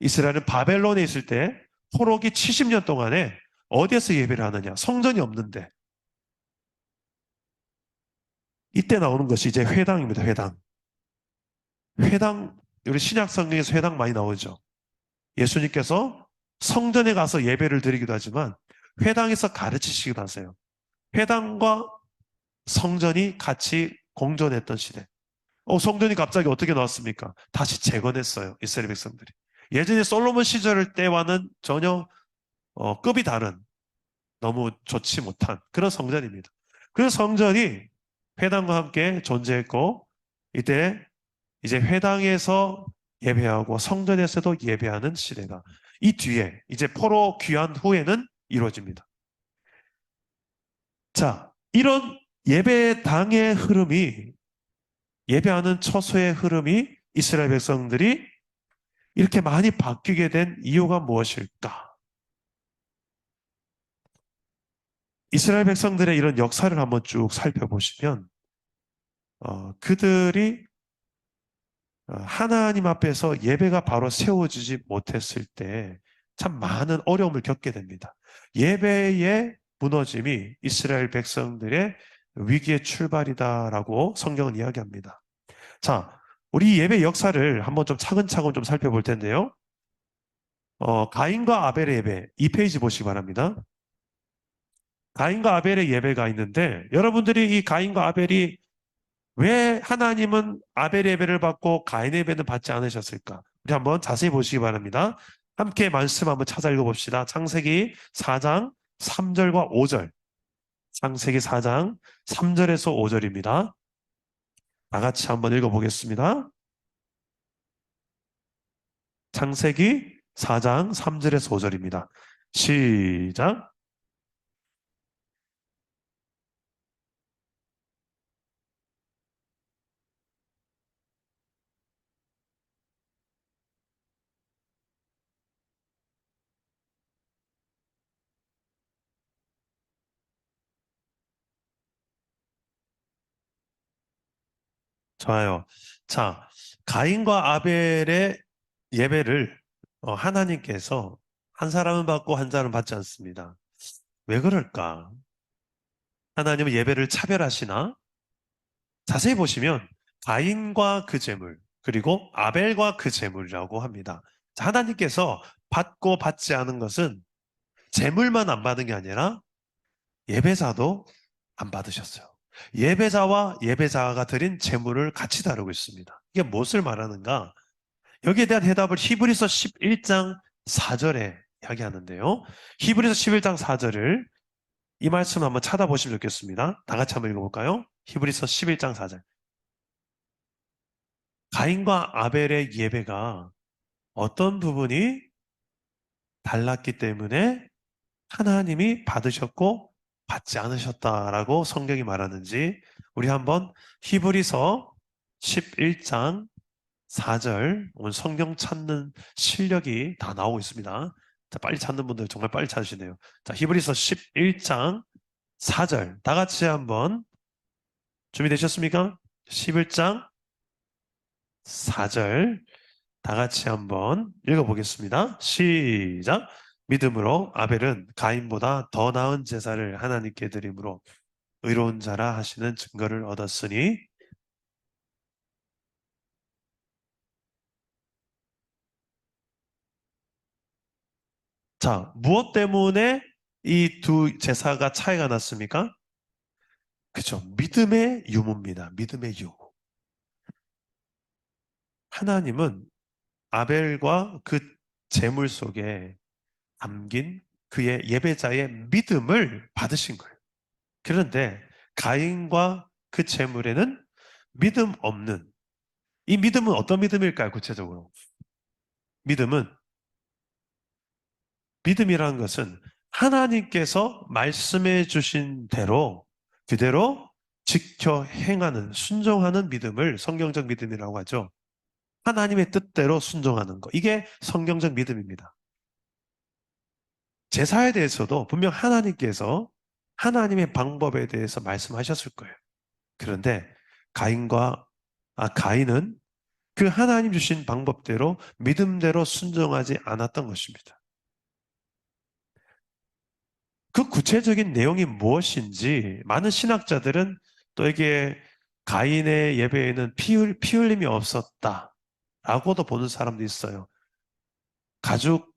이스라엘은 바벨론에 있을 때 포로기 70년 동안에 어디에서 예배를 하느냐? 성전이 없는데. 이때 나오는 것이 이제 회당입니다. 회당, 우리 신약 성경에서 회당 많이 나오죠. 예수님께서 성전에 가서 예배를 드리기도 하지만 회당에서 가르치시기도 하세요. 회당과 성전이 같이 공존했던 시대. 성전이 갑자기 어떻게 나왔습니까? 다시 재건했어요. 이스라엘 백성들이. 예전에 솔로몬 시절 때와는 전혀 급이 다른, 너무 좋지 못한 그런 성전입니다. 그 성전이 회당과 함께 존재했고 이때 이제 회당에서 예배하고 성전에서도 예배하는 시대가 이 뒤에 이제 포로 귀환 후에는 이루어집니다. 자, 이런 예배당의 흐름이, 예배하는 처소의 흐름이 이스라엘 백성들이 이렇게 많이 바뀌게 된 이유가 무엇일까? 이스라엘 백성들의 이런 역사를 한번 쭉 살펴보시면 그들이 하나님 앞에서 예배가 바로 세워지지 못했을 때 참 많은 어려움을 겪게 됩니다. 예배의 무너짐이 이스라엘 백성들의 위기의 출발이다라고 성경은 이야기합니다. 자, 우리 예배 역사를 한번 좀 차근차근 좀 살펴볼 텐데요. 가인과 아벨의 예배, 2페이지 보시기 바랍니다. 가인과 아벨의 예배가 있는데, 여러분들이 이 가인과 아벨이 왜 하나님은 아벨의 예배를 받고 가인의 예배는 받지 않으셨을까? 우리 한번 자세히 보시기 바랍니다. 함께 말씀 한번 찾아 읽어봅시다. 창세기 4장 3절과 5절. 창세기 4장 3절에서 5절입니다. 다 같이 한번 읽어보겠습니다. 창세기 4장 3절에서 5절입니다. 시작. 좋아요. 자, 가인과 아벨의 예배를 하나님께서 한 사람은 받고 한 사람은 받지 않습니다. 왜 그럴까? 하나님은 예배를 차별하시나? 자세히 보시면 가인과 그 제물, 그리고 아벨과 그 제물이라고 합니다. 자, 하나님께서 받고 받지 않은 것은 제물만 안 받은 게 아니라 예배자도 안 받으셨어요. 예배자와 예배자가 드린 제물을 같이 다루고 있습니다. 이게 무엇을 말하는가? 여기에 대한 해답을 히브리서 11장 4절에 이야기하는데요. 히브리서 11장 4절을 이 말씀 한번 찾아보시면 좋겠습니다. 다 같이 한번 읽어볼까요? 히브리서 11장 4절. 가인과 아벨의 예배가 어떤 부분이 달랐기 때문에 하나님이 받으셨고 받지 않으셨다라고 성경이 말하는지 우리 한번 히브리서 11장 4절, 오늘 성경 찾는 실력이 다 나오고 있습니다. 자, 빨리 찾는 분들 정말 빨리 찾으시네요. 자, 히브리서 11장 4절 다 같이 한번 준비되셨습니까? 11장 4절 다 같이 한번 읽어보겠습니다. 시작. 믿음으로 아벨은 가인보다 더 나은 제사를 하나님께 드림으로 의로운 자라 하시는 증거를 얻었으니. 자, 무엇 때문에 이 두 제사가 차이가 났습니까? 그죠. 믿음의 유무입니다. 믿음의 유무. 하나님은 아벨과 그 제물 속에 담긴 그의 예배자의 믿음을 받으신 거예요. 그런데 가인과 그 제물에는 믿음 없는, 이 믿음은 어떤 믿음일까요? 구체적으로 믿음이라는 것은 하나님께서 말씀해 주신 대로 그대로 지켜 행하는, 순종하는 믿음을 성경적 믿음이라고 하죠. 하나님의 뜻대로 순종하는 것, 이게 성경적 믿음입니다. 제사에 대해서도 분명 하나님께서 하나님의 방법에 대해서 말씀하셨을 거예요. 그런데 가인은 그 하나님 주신 방법대로 믿음대로 순종하지 않았던 것입니다. 그 구체적인 내용이 무엇인지 많은 신학자들은 또 이게 가인의 예배에는 피 흘림이 없었다라고도 보는 사람도 있어요. 가죽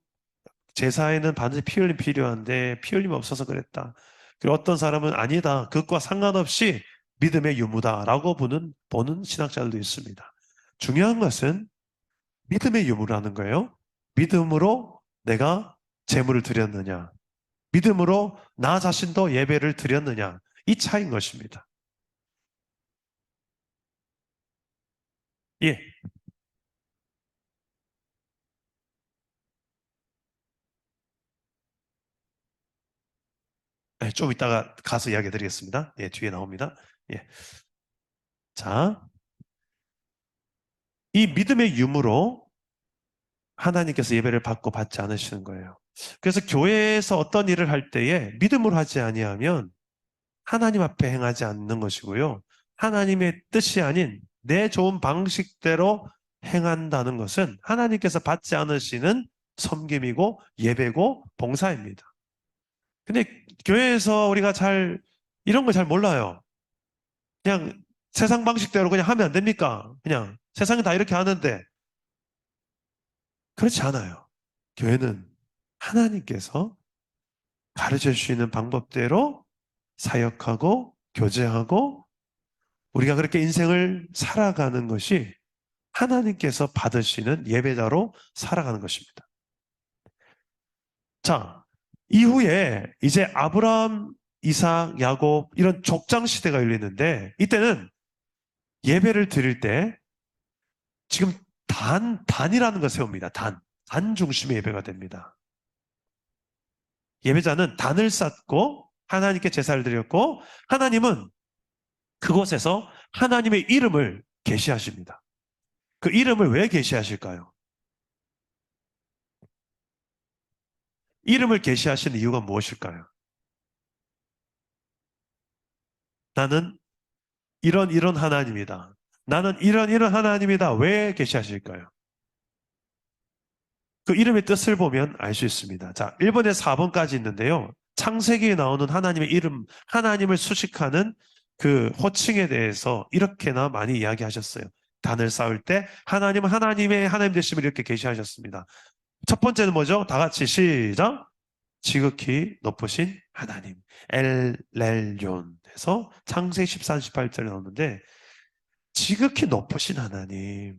제사에는 반드시 피 흘림 필요한데 피 흘림이 없어서 그랬다. 그리고 어떤 사람은 아니다. 그것과 상관없이 믿음의 유무다라고 보는 신학자들도 있습니다. 중요한 것은 믿음의 유무라는 거예요. 믿음으로 내가 제물을 드렸느냐, 믿음으로 나 자신도 예배를 드렸느냐, 이 차이인 것입니다. 예. 네, 좀 이따가 가서 이야기 드리겠습니다. 예, 뒤에 나옵니다. 예. 자, 이 믿음의 유무로 하나님께서 예배를 받고 받지 않으시는 거예요. 그래서 교회에서 어떤 일을 할 때에 믿음으로 하지 아니하면 하나님 앞에 행하지 않는 것이고요. 하나님의 뜻이 아닌 내 좋은 방식대로 행한다는 것은 하나님께서 받지 않으시는 섬김이고 예배고 봉사입니다. 근데 교회에서 우리가 이런 걸 잘 몰라요. 그냥 세상 방식대로 그냥 하면 안 됩니까? 그냥 세상이 다 이렇게 하는데 그렇지 않아요. 교회는 하나님께서 가르쳐 주시는 방법대로 사역하고 교제하고 우리가 그렇게 인생을 살아가는 것이 하나님께서 받으시는 예배자로 살아가는 것입니다. 자, 이후에 이제 아브라함, 이삭, 야곱 이런 족장 시대가 열리는데 이때는 예배를 드릴 때 지금 단이라는 걸 세웁니다. 단 중심의 예배가 됩니다. 예배자는 단을 쌓고 하나님께 제사를 드렸고 하나님은 그곳에서 하나님의 이름을 계시하십니다. 그 이름을 왜 계시하실까요? 이름을 계시하시는 이유가 무엇일까요? 나는 이런 하나님이다. 나는 이런 하나님이다. 왜 계시하실까요? 그 이름의 뜻을 보면 알 수 있습니다. 자, 1번에서 4번까지 있는데요. 창세기에 나오는 하나님의 이름, 하나님을 수식하는 그 호칭에 대해서 이렇게나 많이 이야기하셨어요. 단을 쌓을 때 하나님은 하나님의 하나님 되심을 이렇게 계시하셨습니다. 첫 번째는 뭐죠? 다 같이 시작. 지극히 높으신 하나님. 엘렐존에서 창세기 14, 18절에 나오는데 지극히 높으신 하나님.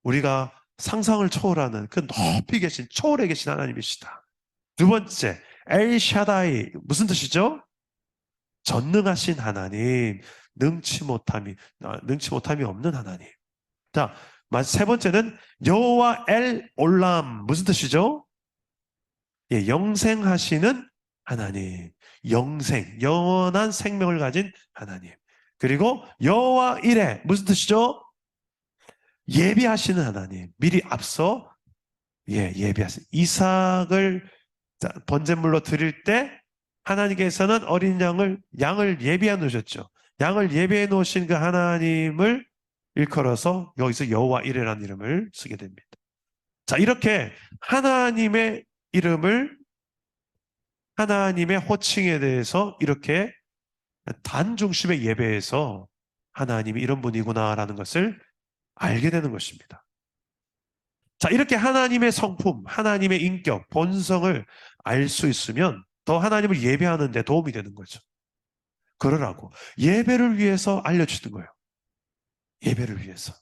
우리가 상상을 초월하는 그 높이 계신 초월해 계신 하나님이시다. 두 번째, 엘샤다이 무슨 뜻이죠? 전능하신 하나님, 능치 못함이 없는 하나님. 자, 세 번째는 여호와 엘 올람 무슨 뜻이죠? 예, 영생하시는 하나님, 영원한 생명을 가진 하나님. 그리고 여호와 이레 무슨 뜻이죠? 예비하시는 하나님, 미리 앞서 예비하시는 이삭을 번제물로 드릴 때 하나님께서는 어린 양을 예비해 놓으셨죠. 양을 예비해 놓으신 그 하나님을 일컬어서 여기서 여호와 이레라는 이름을 쓰게 됩니다. 자, 이렇게 하나님의 이름을 하나님의 호칭에 대해서 이렇게 단 중심의 예배에서 하나님이 이런 분이구나라는 것을 알게 되는 것입니다. 자, 이렇게 하나님의 성품, 하나님의 인격, 본성을 알 수 있으면 더 하나님을 예배하는 데 도움이 되는 거죠. 그러라고 예배를 위해서 알려주는 거예요. 예배를 위해서.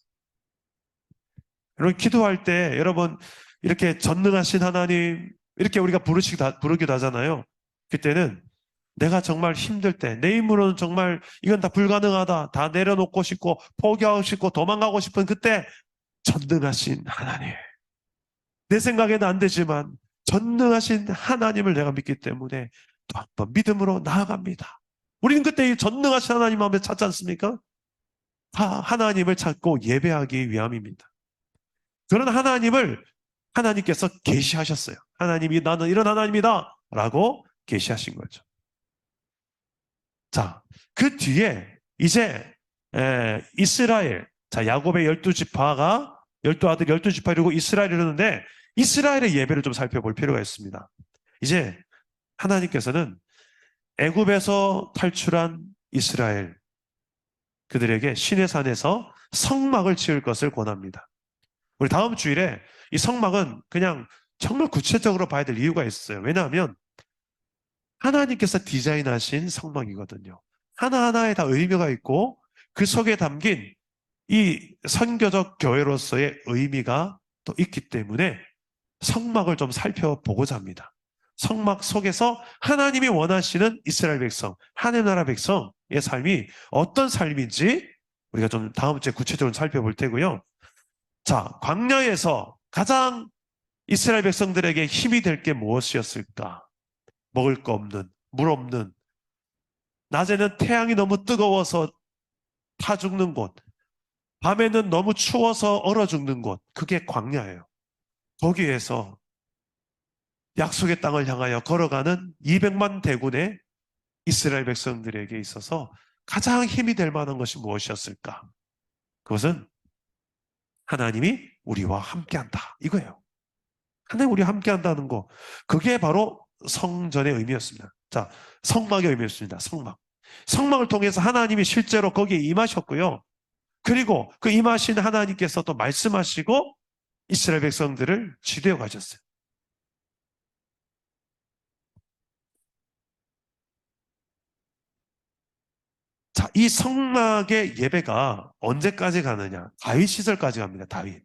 여러분 기도할 때 여러분 이렇게 전능하신 하나님 이렇게 우리가 부르기도 하잖아요. 그때는 내가 정말 힘들 때 내 힘으로는 정말 이건 다 불가능하다. 다 내려놓고 싶고 포기하고 싶고 도망가고 싶은 그때 전능하신 하나님. 내 생각에는 안 되지만 전능하신 하나님을 내가 믿기 때문에 또 한 번 믿음으로 나아갑니다. 우리는 그때 이 전능하신 하나님 마음에 찾지 않습니까? 다 하나님을 찾고 예배하기 위함입니다. 그런 하나님을 하나님께서 계시하셨어요. 하나님이 나는 이런 하나님이다 라고 계시하신 거죠. 자, 그 뒤에 이제 이스라엘, 자 야곱의 12지파가 12아들 12지파 이루고 이스라엘을 이루는데 이스라엘의 예배를 좀 살펴볼 필요가 있습니다. 이제 하나님께서는 애굽에서 탈출한 이스라엘 그들에게 시내산에서 성막을 지을 것을 권합니다. 우리 다음 주일에 이 성막은 그냥 정말 구체적으로 봐야 될 이유가 있어요. 왜냐하면 하나님께서 디자인하신 성막이거든요. 하나하나에 다 의미가 있고 그 속에 담긴 이 선교적 교회로서의 의미가 또 있기 때문에 성막을 좀 살펴보고자 합니다. 성막 속에서 하나님이 원하시는 이스라엘 백성, 하나님 나라 백성의 삶이 어떤 삶인지 우리가 좀 다음 주에 구체적으로 살펴볼 테고요. 자, 광야에서 가장 이스라엘 백성들에게 힘이 될 게 무엇이었을까? 먹을 거 없는, 물 없는, 낮에는 태양이 너무 뜨거워서 타 죽는 곳, 밤에는 너무 추워서 얼어 죽는 곳, 그게 광야예요. 거기에서 약속의 땅을 향하여 걸어가는 200만 대군의 이스라엘 백성들에게 있어서 가장 힘이 될 만한 것이 무엇이었을까? 그것은 하나님이 우리와 함께한다. 이거예요. 하나님 우리와 함께한다는 거. 그게 바로 성전의 의미였습니다. 자, 성막의 의미였습니다. 성막. 성막을 통해서 하나님이 실제로 거기에 임하셨고요. 그리고 그 임하신 하나님께서 또 말씀하시고 이스라엘 백성들을 지도해 가셨어요. 자, 이 성막의 예배가 언제까지 가느냐? 다윗 시절까지 갑니다. 다윗.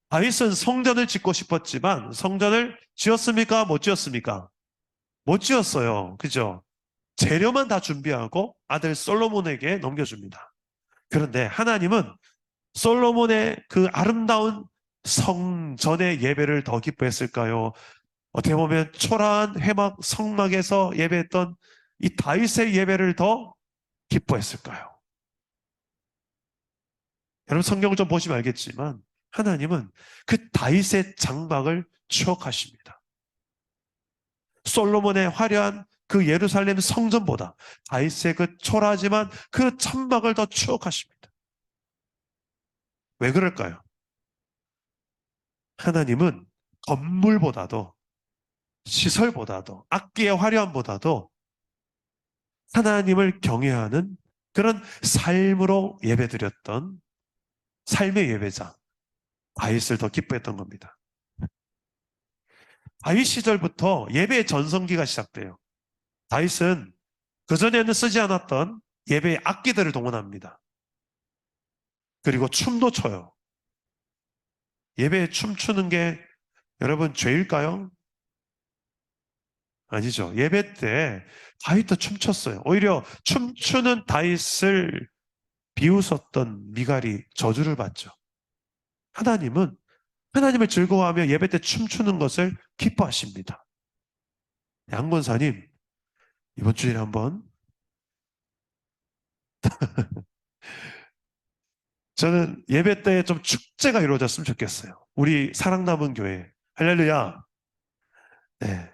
다윗은 성전을 짓고 싶었지만 성전을 지었습니까? 못 지었습니까? 못 지었어요. 그죠? 재료만 다 준비하고 아들 솔로몬에게 넘겨줍니다. 그런데 하나님은 솔로몬의 그 아름다운 성전의 예배를 더 기뻐했을까요? 어떻게 보면 초라한 회막 성막에서 예배했던 이 다윗의 예배를 더 기뻐했을까요? 여러분 성경을 좀 보시면 알겠지만 하나님은 그 다윗의 장막을 추억하십니다. 솔로몬의 화려한 그 예루살렘 성전보다 다윗의 그 초라하지만 그 천막을 더 추억하십니다. 왜 그럴까요? 하나님은 건물보다도 시설보다도 악기의 화려함보다도 하나님을 경외하는 그런 삶으로 예배드렸던 삶의 예배자 다윗을 더 기뻐했던 겁니다. 다윗 시절부터 예배의 전성기가 시작돼요. 다윗은 그전에는 쓰지 않았던 예배의 악기들을 동원합니다. 그리고 춤도 춰요. 예배에 춤추는 게 여러분 죄일까요? 아니죠. 예배 때 다윗도 춤췄어요. 오히려 춤추는 다윗을 비웃었던 미갈이 저주를 받죠. 하나님은 하나님을 즐거워하며 예배 때 춤추는 것을 기뻐하십니다. 양권사님, 이번 주일에 한번 저는 예배 때 좀 축제가 이루어졌으면 좋겠어요. 우리 사랑남은 교회. 할렐루야. 네.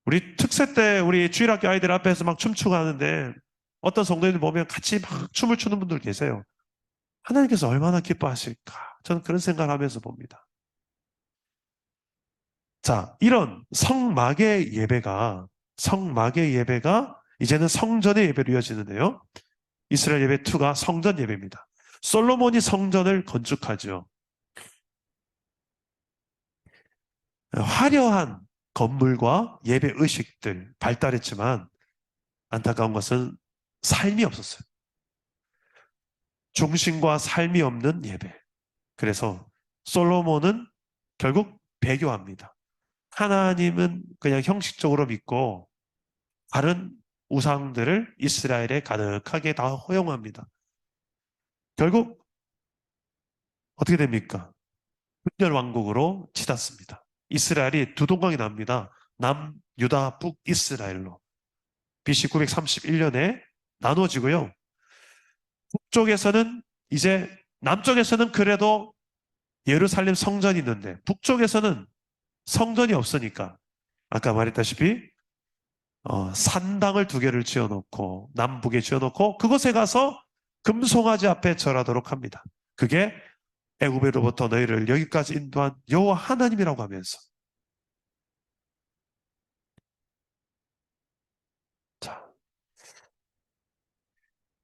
우리 특세 때 우리 주일학교 아이들 앞에서 막 춤추고 하는데 어떤 성도님들 보면 같이 막 춤을 추는 분들 계세요. 하나님께서 얼마나 기뻐하실까? 저는 그런 생각을 하면서 봅니다. 자, 이런 성막의 예배가 이제는 성전의 예배로 이어지는데요. 이스라엘 예배 2가 성전 예배입니다. 솔로몬이 성전을 건축하죠. 화려한 건물과 예배 의식들 발달했지만 안타까운 것은 삶이 없었어요. 중심과 삶이 없는 예배. 그래서 솔로몬은 결국 배교합니다. 하나님은 그냥 형식적으로 믿고 다른 우상들을 이스라엘에 가득하게 다 허용합니다. 결국 어떻게 됩니까? 분열 왕국으로 치닫습니다. 이스라엘이 두 동강이 납니다. 남유다, 북이스라엘로. BC 931년에 나눠지고요. 북쪽에서는 이제 남쪽에서는 그래도 예루살렘 성전이 있는데 북쪽에서는 성전이 없으니까 아까 말했다시피 산당을 2개를 지어놓고 남북에 지어놓고 그곳에 가서 금송아지 앞에 절하도록 합니다. 그게 애굽으로부터 너희를 여기까지 인도한 여호와 하나님이라고 하면서 자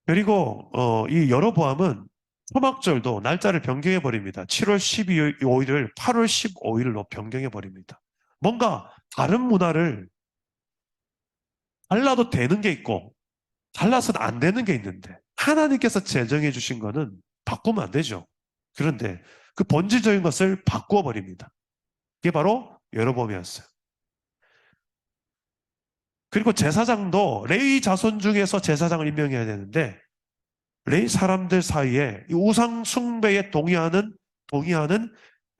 그리고 이 여로보암은 초막절도 날짜를 변경해 버립니다. 7월 12일을 8월 15일로 변경해 버립니다. 뭔가 다른 문화를 달라도 되는 게 있고 달라서는 안 되는 게 있는데 하나님께서 제정해 주신 거는 바꾸면 안 되죠. 그런데 그 본질적인 것을 바꾸어 버립니다. 그게 바로 여로보암이었어요. 그리고 제사장도 레위 자손 중에서 제사장을 임명해야 되는데 레위 사람들 사이에 이 우상 숭배에 동의하는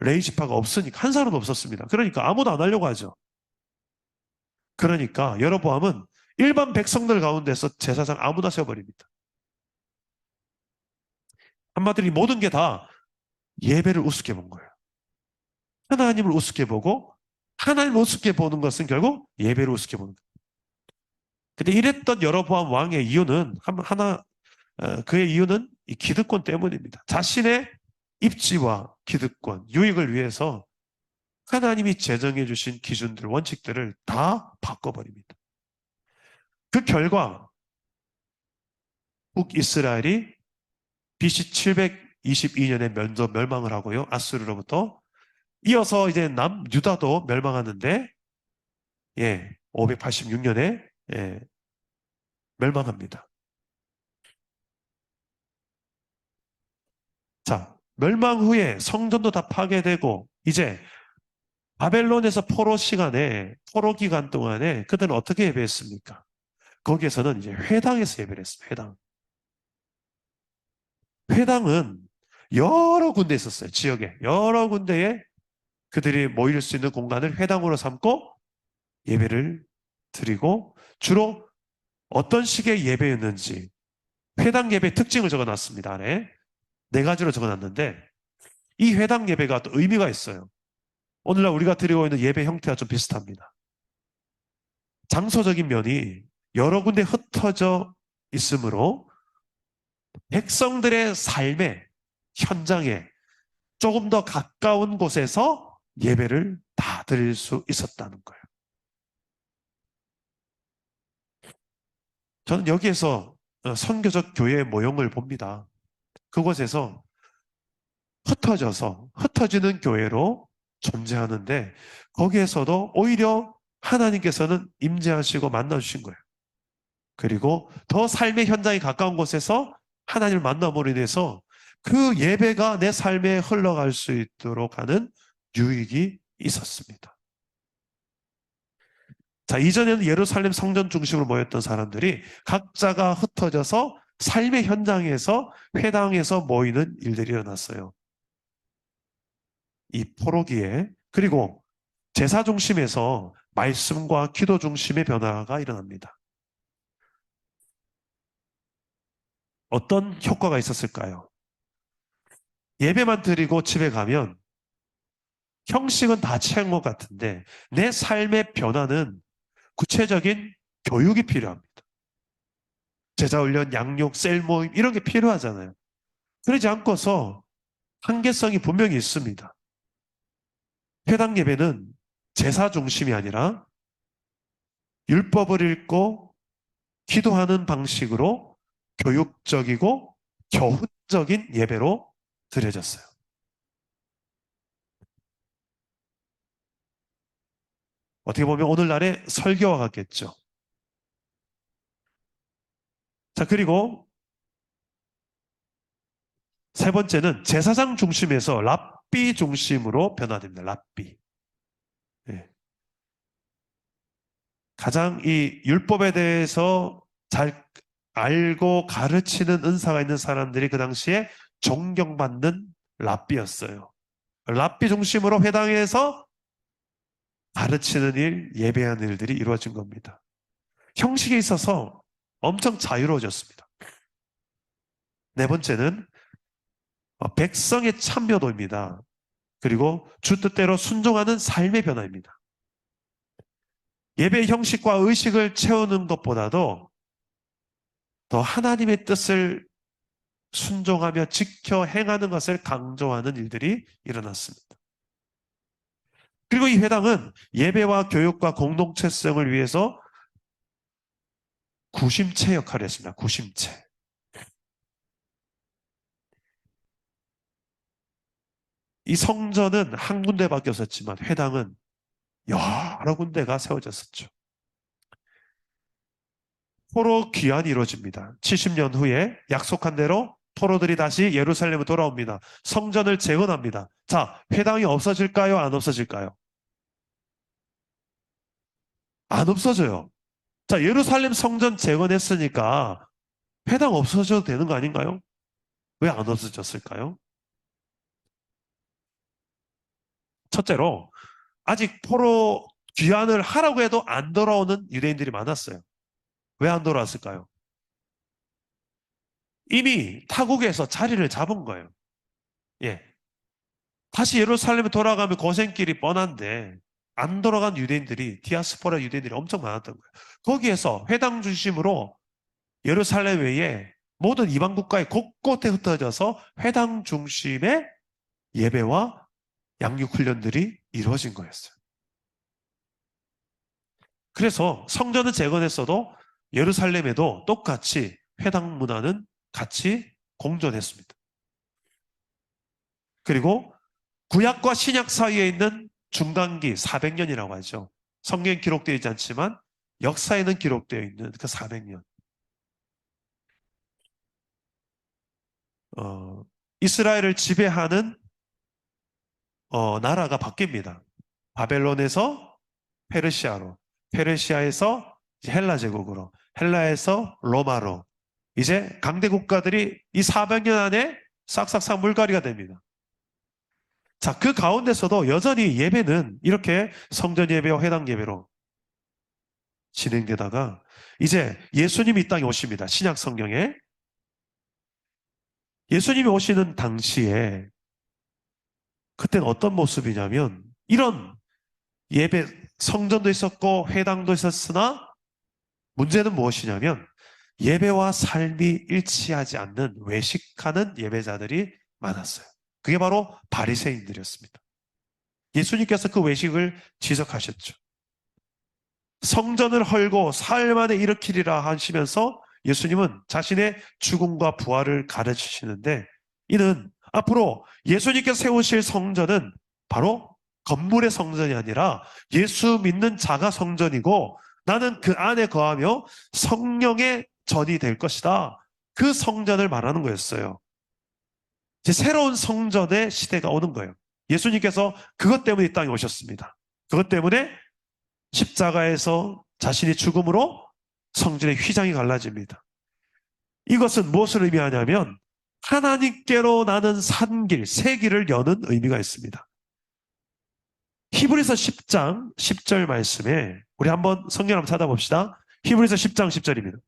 레위 지파가 없으니까 한 사람도 없었습니다. 그러니까 아무도 안 하려고 하죠. 그러니까 여로보암은 일반 백성들 가운데서 제사장 아무나 세워버립니다. 한마디로 모든 게 다 예배를 우습게 본 거예요. 하나님을 우습게 보고 하나님을 우습게 보는 것은 결국 예배를 우습게 보는 거예요. 근데 이랬던 여로보암 왕의 이유는 그의 이유는 이 기득권 때문입니다. 자신의 입지와 기득권, 유익을 위해서 하나님이 제정해 주신 기준들, 원칙들을 다 바꿔버립니다. 그 결과 북이스라엘이 BC 722년에 멸망을 하고요. 아수르로부터. 이어서 이제 남유다도 멸망하는데 586년에 멸망합니다. 자, 멸망 후에 성전도 다 파괴되고 이제 바벨론에서 포로 기간 동안에 그들은 어떻게 예배했습니까? 거기에서는 이제 회당에서 예배를 했습니다. 회당. 회당은 여러 군데 있었어요. 지역에. 여러 군데에 그들이 모일 수 있는 공간을 회당으로 삼고 예배를 드리고 주로 어떤 식의 예배였는지 회당 예배 특징을 적어놨습니다. 안에 4가지로 적어놨는데 이 회당 예배가 또 의미가 있어요. 오늘날 우리가 드리고 있는 예배 형태와 좀 비슷합니다. 장소적인 면이 여러 군데 흩어져 있으므로 백성들의 삶의 현장에 조금 더 가까운 곳에서 예배를 다 드릴 수 있었다는 거예요. 저는 여기에서 선교적 교회의 모형을 봅니다. 그곳에서 흩어지는 교회로 존재하는데 거기에서도 오히려 하나님께서는 임재하시고 만나주신 거예요. 그리고 더 삶의 현장에 가까운 곳에서 하나님을 만남으로 인해서 그 예배가 내 삶에 흘러갈 수 있도록 하는 유익이 있었습니다. 자, 이전에는 예루살렘 성전 중심으로 모였던 사람들이 각자가 흩어져서 삶의 현장에서 회당에서 모이는 일들이 일어났어요. 이 포로기에. 그리고 제사 중심에서 말씀과 기도 중심의 변화가 일어납니다. 어떤 효과가 있었을까요? 예배만 드리고 집에 가면 형식은 다 취한 것 같은데 내 삶의 변화는 구체적인 교육이 필요합니다. 제자훈련, 양육, 셀 모임 이런 게 필요하잖아요. 그러지 않고서 한계성이 분명히 있습니다. 회당 예배는 제사 중심이 아니라 율법을 읽고 기도하는 방식으로 교육적이고 교훈적인 예배로 드려졌어요. 어떻게 보면 오늘날의 설교와 같겠죠. 자, 그리고 세 번째는 제사장 중심에서 랍비 중심으로 변화됩니다. 랍비. 네. 가장 이 율법에 대해서 잘 알고 가르치는 은사가 있는 사람들이 그 당시에 존경받는 랍비였어요. 랍비 중심으로 회당에서 가르치는 일, 예배하는 일들이 이루어진 겁니다. 형식에 있어서 엄청 자유로워졌습니다. 네 번째는 백성의 참여도입니다. 그리고 주 뜻대로 순종하는 삶의 변화입니다. 예배 형식과 의식을 채우는 것보다도 더 하나님의 뜻을 순종하며 지켜 행하는 것을 강조하는 일들이 일어났습니다. 그리고 이 회당은 예배와 교육과 공동체성을 위해서 구심체 역할을 했습니다. 구심체. 이 성전은 한 군데밖에 없었지만 회당은 여러 군데가 세워졌었죠. 포로 귀환이 이루어집니다. 70년 후에 약속한 대로 포로들이 다시 예루살렘으로 돌아옵니다. 성전을 재건합니다. 자, 회당이 없어질까요? 안 없어질까요? 안 없어져요. 자, 예루살렘 성전 재건했으니까 회당 없어져도 되는 거 아닌가요? 왜 안 없어졌을까요? 첫째로 아직 포로 귀환을 하라고 해도 안 돌아오는 유대인들이 많았어요. 왜 안 돌아왔을까요? 이미 타국에서 자리를 잡은 거예요. 예. 다시 예루살렘에 돌아가면 고생길이 뻔한데 안 돌아간 유대인들이, 디아스포라 유대인들이 엄청 많았던 거예요. 거기에서 회당 중심으로 예루살렘 외에 모든 이방 국가의 곳곳에 흩어져서 회당 중심의 예배와 양육 훈련들이 이루어진 거였어요. 그래서 성전은 재건했어도 예루살렘에도 똑같이 회당 문화는 같이 공존했습니다. 그리고 구약과 신약 사이에 있는 중간기 400년이라고 하죠. 성경에 기록되어 있지 않지만 역사에는 기록되어 있는 그 400년. 이스라엘을 지배하는 나라가 바뀝니다. 바벨론에서 페르시아로, 페르시아에서 이제 헬라 제국으로, 헬라에서 로마로, 이제 강대 국가들이 이 400년 안에 싹싹싹 물갈이가 됩니다. 자, 그 가운데서도 여전히 예배는 이렇게 성전 예배와 회당 예배로 진행되다가 이제 예수님이 이 땅에 오십니다. 신약 성경에. 예수님이 오시는 당시에 그때는 어떤 모습이냐면 이런 예배, 성전도 있었고 회당도 있었으나 문제는 무엇이냐면 예배와 삶이 일치하지 않는 외식하는 예배자들이 많았어요. 그게 바로 바리새인들이었습니다. 예수님께서 그 외식을 지적하셨죠. 성전을 헐고 사흘 만에 일으키리라 하시면서 예수님은 자신의 죽음과 부활을 가르치시는데 이는 앞으로 예수님께서 세우실 성전은 바로 건물의 성전이 아니라 예수 믿는 자가 성전이고 나는 그 안에 거하며 성령의 전이 될 것이다. 그 성전을 말하는 거였어요. 이제 새로운 성전의 시대가 오는 거예요. 예수님께서 그것 때문에 이 땅에 오셨습니다. 그것 때문에 십자가에서 자신이 죽음으로 성전의 휘장이 갈라집니다. 이것은 무엇을 의미하냐면 하나님께로 나는 산 길, 새 길을 여는 의미가 있습니다. 히브리서 10장 10절 말씀에 우리 한번 성경 한번 찾아봅시다. 히브리서 10장 10절입니다.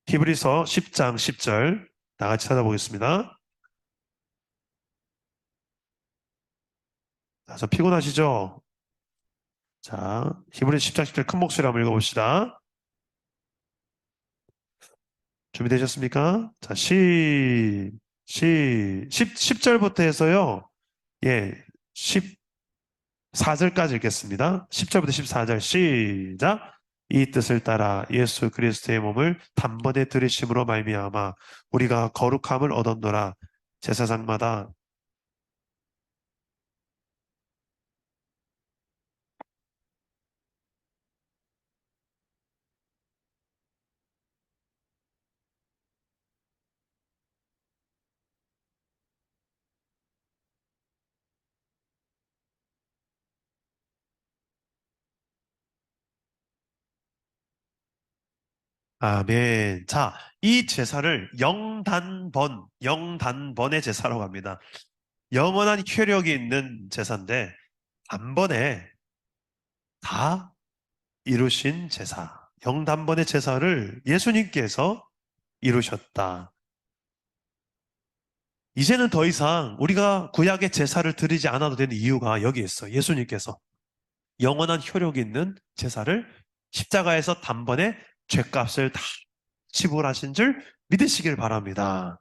히브리서 10장 10절 다 같이 찾아보겠습니다. 자, 피곤하시죠? 자, 히브리서 10장 10절 큰 목소리로 한번 읽어봅시다. 준비되셨습니까? 자, 10절부터 해서요. 예, 14절까지 읽겠습니다. 10절부터 14절 시작. 이 뜻을 따라 예수 그리스도의 몸을 단번에 들이심으로 말미암아 우리가 거룩함을 얻었노라. 제사장마다 아멘. 자, 이 제사를 영단번의 제사라고 합니다. 영원한 효력이 있는 제사인데 단번에 다 이루신 제사. 영단번의 제사를 예수님께서 이루셨다. 이제는 더 이상 우리가 구약의 제사를 드리지 않아도 되는 이유가 여기 있어. 예수님께서 영원한 효력이 있는 제사를 십자가에서 단번에 죄값을 다 지불하신 줄 믿으시길 바랍니다.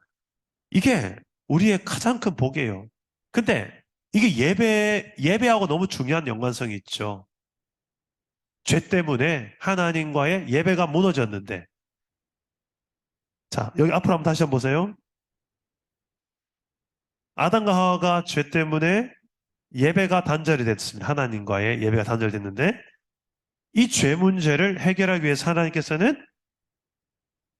이게 우리의 가장 큰 복이에요. 근데 이게 예배하고 너무 중요한 연관성이 있죠. 죄 때문에 하나님과의 예배가 무너졌는데, 자, 여기 앞으로 한번 다시 한번 보세요. 아담과 하와가 죄 때문에 예배가 단절이 됐습니다. 하나님과의 예배가 단절됐는데, 이 죄 문제를 해결하기 위해서 하나님께서는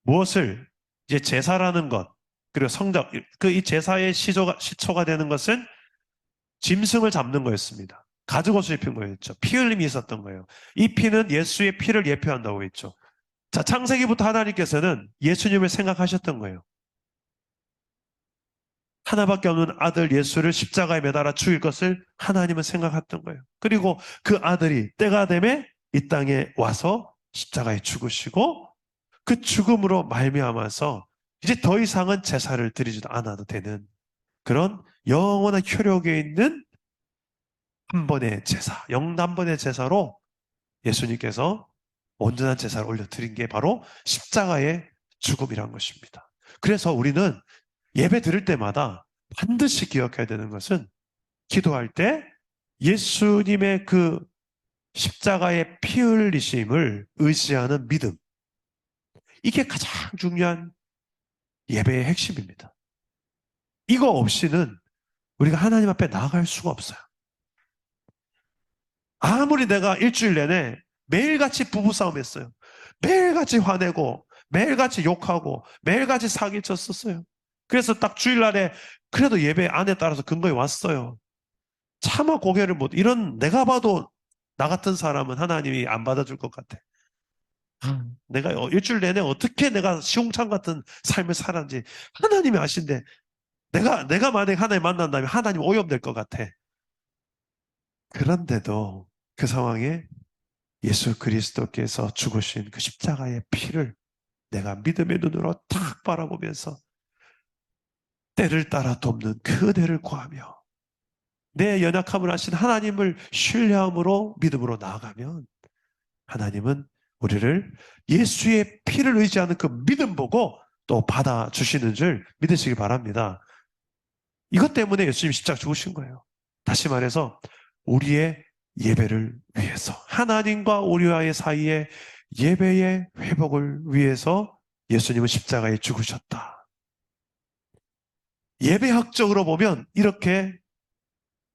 무엇을, 이제 제사라는 것, 그리고 성적, 이 제사의 시초가 되는 것은 짐승을 잡는 거였습니다. 가죽옷을 입힌 거였죠. 피 흘림이 있었던 거예요. 이 피는 예수의 피를 예표한다고 했죠. 자, 창세기부터 하나님께서는 예수님을 생각하셨던 거예요. 하나밖에 없는 아들 예수를 십자가에 매달아 죽일 것을 하나님은 생각했던 거예요. 그리고 그 아들이 때가 되매 이 땅에 와서 십자가에 죽으시고 그 죽음으로 말미암아서 이제 더 이상은 제사를 드리지도 않아도 되는 그런 영원한 효력에 있는 한 번의 제사, 영단번의 제사로 예수님께서 온전한 제사를 올려드린 게 바로 십자가의 죽음이란 것입니다. 그래서 우리는 예배 드릴 때마다 반드시 기억해야 되는 것은 기도할 때 예수님의 그 십자가의 피 흘리심을 의지하는 믿음. 이게 가장 중요한 예배의 핵심입니다. 이거 없이는 우리가 하나님 앞에 나아갈 수가 없어요. 아무리 내가 일주일 내내 매일같이 부부싸움 했어요. 매일같이 화내고 매일같이 욕하고 매일같이 사기쳤었어요. 그래서 딱 주일날에 그래도 예배 안에 따라서 근거에 왔어요. 차마 고개를 못, 이런 내가 봐도 나 같은 사람은 하나님이 안 받아줄 것 같아. 내가 일주일 내내 어떻게 내가 시홍창 같은 삶을 살았는지 하나님이 아신데 내가 만약에 하나님 만난다면 하나님 오염될 것 같아. 그런데도 그 상황에 예수 그리스도께서 죽으신 그 십자가의 피를 내가 믿음의 눈으로 탁 바라보면서 때를 따라 돕는 그 은혜를 구하며 내 연약함을 아신 하나님을 신뢰함으로 믿음으로 나아가면 하나님은 우리를 예수의 피를 의지하는 그 믿음 보고 또 받아주시는 줄 믿으시기 바랍니다. 이것 때문에 예수님이 십자가 죽으신 거예요. 다시 말해서 우리의 예배를 위해서, 하나님과 우리와의 사이의 예배의 회복을 위해서 예수님은 십자가에 죽으셨다. 예배학적으로 보면 이렇게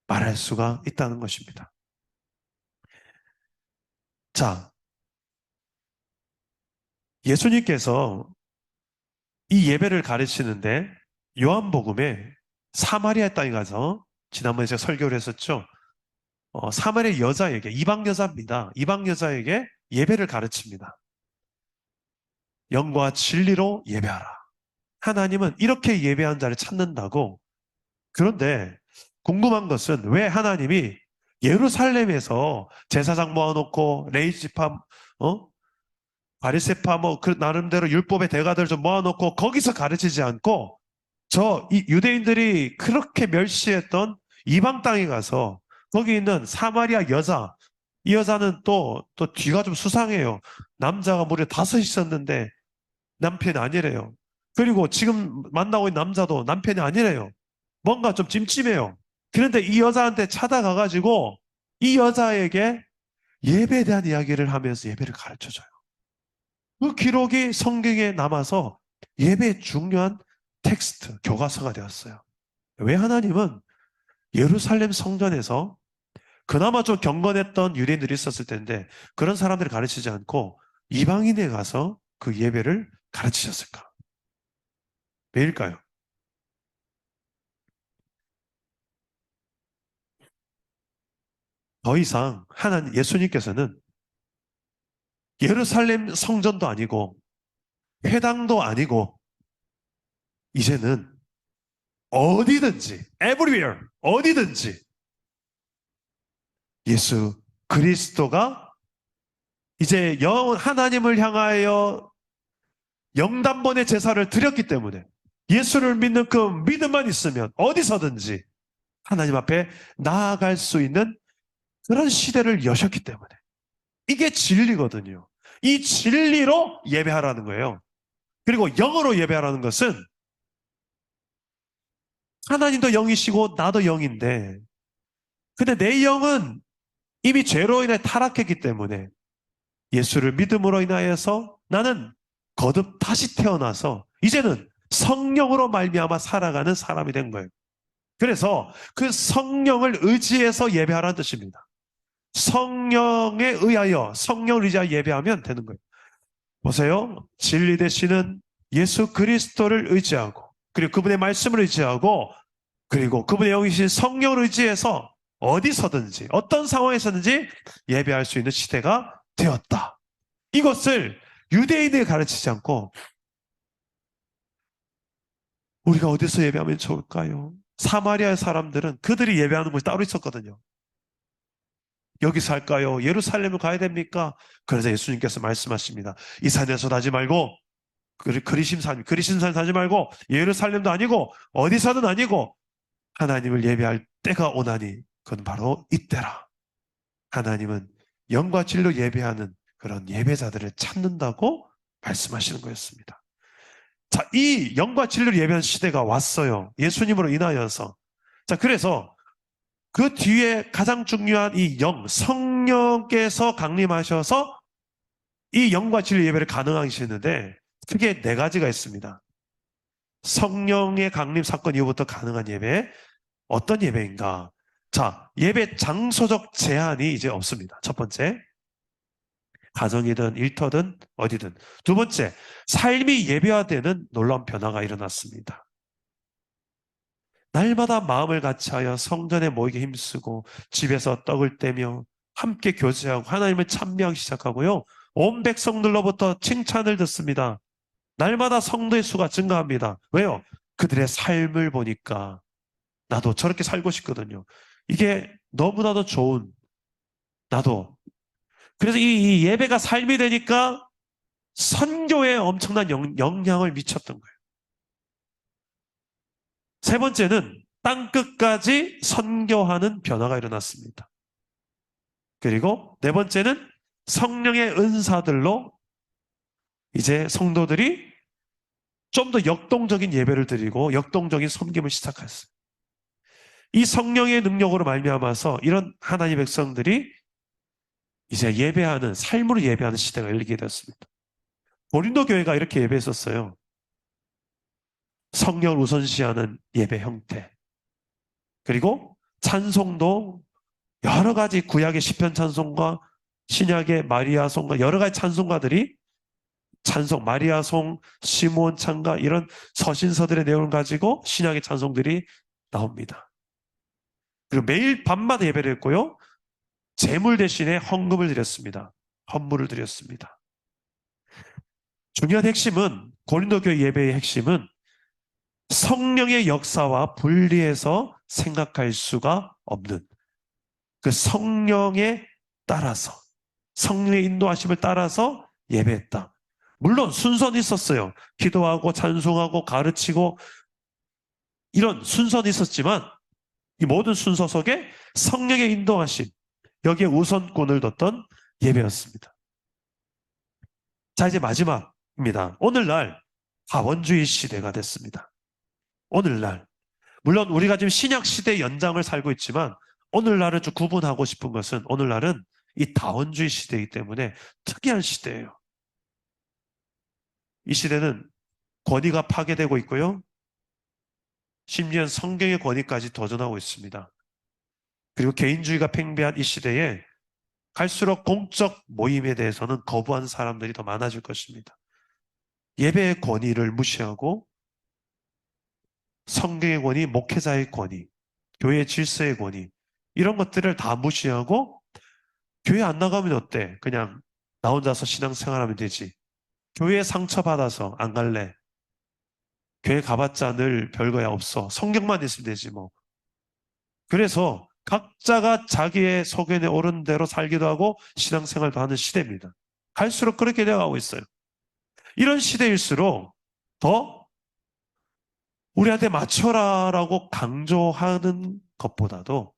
말할 수가 있다는 것입니다. 자, 예수님께서 이 예배를 가르치는데 요한복음에 사마리아 땅에 가서 지난번에 제가 설교를 했었죠. 사마리아 여자에게, 이방 여자입니다. 이방 여자에게 예배를 가르칩니다. 영과 진리로 예배하라. 하나님은 이렇게 예배한 자를 찾는다고. 그런데 궁금한 것은 왜 하나님이 예루살렘에서 제사장 모아놓고 레이지파, 바리새파 그 나름대로 율법의 대가들 좀 모아놓고 거기서 가르치지 않고 이 유대인들이 그렇게 멸시했던 이방 땅에 가서 거기 있는 사마리아 여자, 이 여자는 또 뒤가 좀 수상해요. 남자가 무려 5 있었는데 남편이 아니래요. 그리고 지금 만나고 있는 남자도 남편이 아니래요. 뭔가 좀 찜찜해요. 그런데 이 여자한테 찾아가가지고 이 여자에게 예배에 대한 이야기를 하면서 예배를 가르쳐줘요. 그 기록이 성경에 남아서 예배의 중요한 텍스트, 교과서가 되었어요. 왜 하나님은 예루살렘 성전에서 그나마 좀 경건했던 유대인들이 있었을 텐데 그런 사람들을 가르치지 않고 이방인에 가서 그 예배를 가르치셨을까? 왜일까요? 더 이상 예수님께서는 예루살렘 성전도 아니고 회당도 아니고 이제는 어디든지 everywhere 어디든지 예수 그리스도가 이제 하나님을 향하여 영단번의 제사를 드렸기 때문에 예수를 믿는 그 믿음만 있으면 어디서든지 하나님 앞에 나아갈 수 있는 그런 시대를 여셨기 때문에 이게 진리거든요. 이 진리로 예배하라는 거예요. 그리고 영으로 예배하라는 것은 하나님도 영이시고 나도 영인데 근데 내 영은 이미 죄로 인해 타락했기 때문에 예수를 믿음으로 인하여서 나는 거듭 다시 태어나서 이제는 성령으로 말미암아 살아가는 사람이 된 거예요. 그래서 그 성령을 의지해서 예배하라는 뜻입니다. 성령에 의하여 성령을 의지하여 예배하면 되는 거예요. 보세요. 진리 되시는 예수 그리스도를 의지하고 그리고 그분의 말씀을 의지하고 그리고 그분의 영이신 성령을 의지해서 어디서든지 어떤 상황에서든지 예배할 수 있는 시대가 되었다. 이것을 유대인에게 가르치지 않고 우리가 어디서 예배하면 좋을까요? 사마리아 사람들은 그들이 예배하는 곳이 따로 있었거든요. 여기서 할까요? 예루살렘을 가야 됩니까? 그래서 예수님께서 말씀하십니다. 이 산에서 나지 말고 그리심산 사지 말고 예루살렘도 아니고 어디서든 아니고 하나님을 예배할 때가 오나니 그건 바로 이때라. 하나님은 영과 진리로 예배하는 그런 예배자들을 찾는다고 말씀하시는 거였습니다. 자, 이 영과 진리로 예배하는 시대가 왔어요. 예수님으로 인하여서. 자, 그래서 그 뒤에 가장 중요한 이 영, 성령께서 강림하셔서 이 영과 진리 예배를 가능하시는데 크게 네 가지가 있습니다. 성령의 강림 사건 이후부터 가능한 예배, 어떤 예배인가? 자, 예배 장소적 제한이 이제 없습니다. 첫 번째, 가정이든 일터든 어디든. 두 번째, 삶이 예배화되는 놀라운 변화가 일어났습니다. 날마다 마음을 같이하여 성전에 모이게 힘쓰고 집에서 떡을 떼며 함께 교제하고 하나님을 찬미하기 시작하고요. 온 백성들로부터 칭찬을 듣습니다. 날마다 성도의 수가 증가합니다. 왜요? 그들의 삶을 보니까 나도 저렇게 살고 싶거든요. 이게 너무나도 좋은, 나도. 그래서 이 예배가 삶이 되니까 선교에 엄청난 영향을 미쳤던 거예요. 세 번째는 땅끝까지 선교하는 변화가 일어났습니다. 그리고 네 번째는 성령의 은사들로 이제 성도들이 좀 더 역동적인 예배를 드리고 역동적인 섬김을 시작했어요. 이 성령의 능력으로 말미암아서 이런 하나님의 백성들이 이제 예배하는, 삶으로 예배하는 시대가 열리게 되었습니다. 고린도 교회가 이렇게 예배했었어요. 성령을 우선시하는 예배 형태. 그리고 찬송도 여러 가지 구약의 시편 찬송과 신약의 마리아송과 여러 가지 찬송가들이 찬송, 마리아송, 시므온 찬가 이런 서신서들의 내용을 가지고 신약의 찬송들이 나옵니다. 그리고 매일 밤마다 예배를 했고요. 제물 대신에 헌금을 드렸습니다. 헌물을 드렸습니다. 중요한 핵심은 고린도 교회 예배의 핵심은 성령의 역사와 분리해서 생각할 수가 없는 그 성령에 따라서 성령의 인도하심을 따라서 예배했다. 물론 순서는 있었어요. 기도하고 찬송하고 가르치고 이런 순서는 있었지만 이 모든 순서 속에 성령의 인도하심 여기에 우선권을 뒀던 예배였습니다. 자, 이제 마지막입니다. 오늘날 다원주의 시대가 됐습니다. 오늘날 물론 우리가 지금 신약 시대 연장을 살고 있지만 오늘날을 좀 구분하고 싶은 것은 오늘날은 이 다원주의 시대이기 때문에 특이한 시대예요. 이 시대는 권위가 파괴되고 있고요. 심지어는 성경의 권위까지 도전하고 있습니다. 그리고 개인주의가 팽배한 이 시대에 갈수록 공적 모임에 대해서는 거부하는 사람들이 더 많아질 것입니다. 예배의 권위를 무시하고 성경의 권위, 목회자의 권위, 교회의 질서의 권위 이런 것들을 다 무시하고 교회 안 나가면 어때? 그냥 나 혼자서 신앙생활하면 되지. 교회에 상처받아서 안 갈래. 교회 가봤자 늘 별거야 없어. 성경만 있으면 되지 뭐. 그래서 각자가 자기의 소견에 오른 대로 살기도 하고 신앙생활도 하는 시대입니다. 갈수록 그렇게 되어가고 있어요. 이런 시대일수록 더 우리한테 맞춰라라고 강조하는 것보다도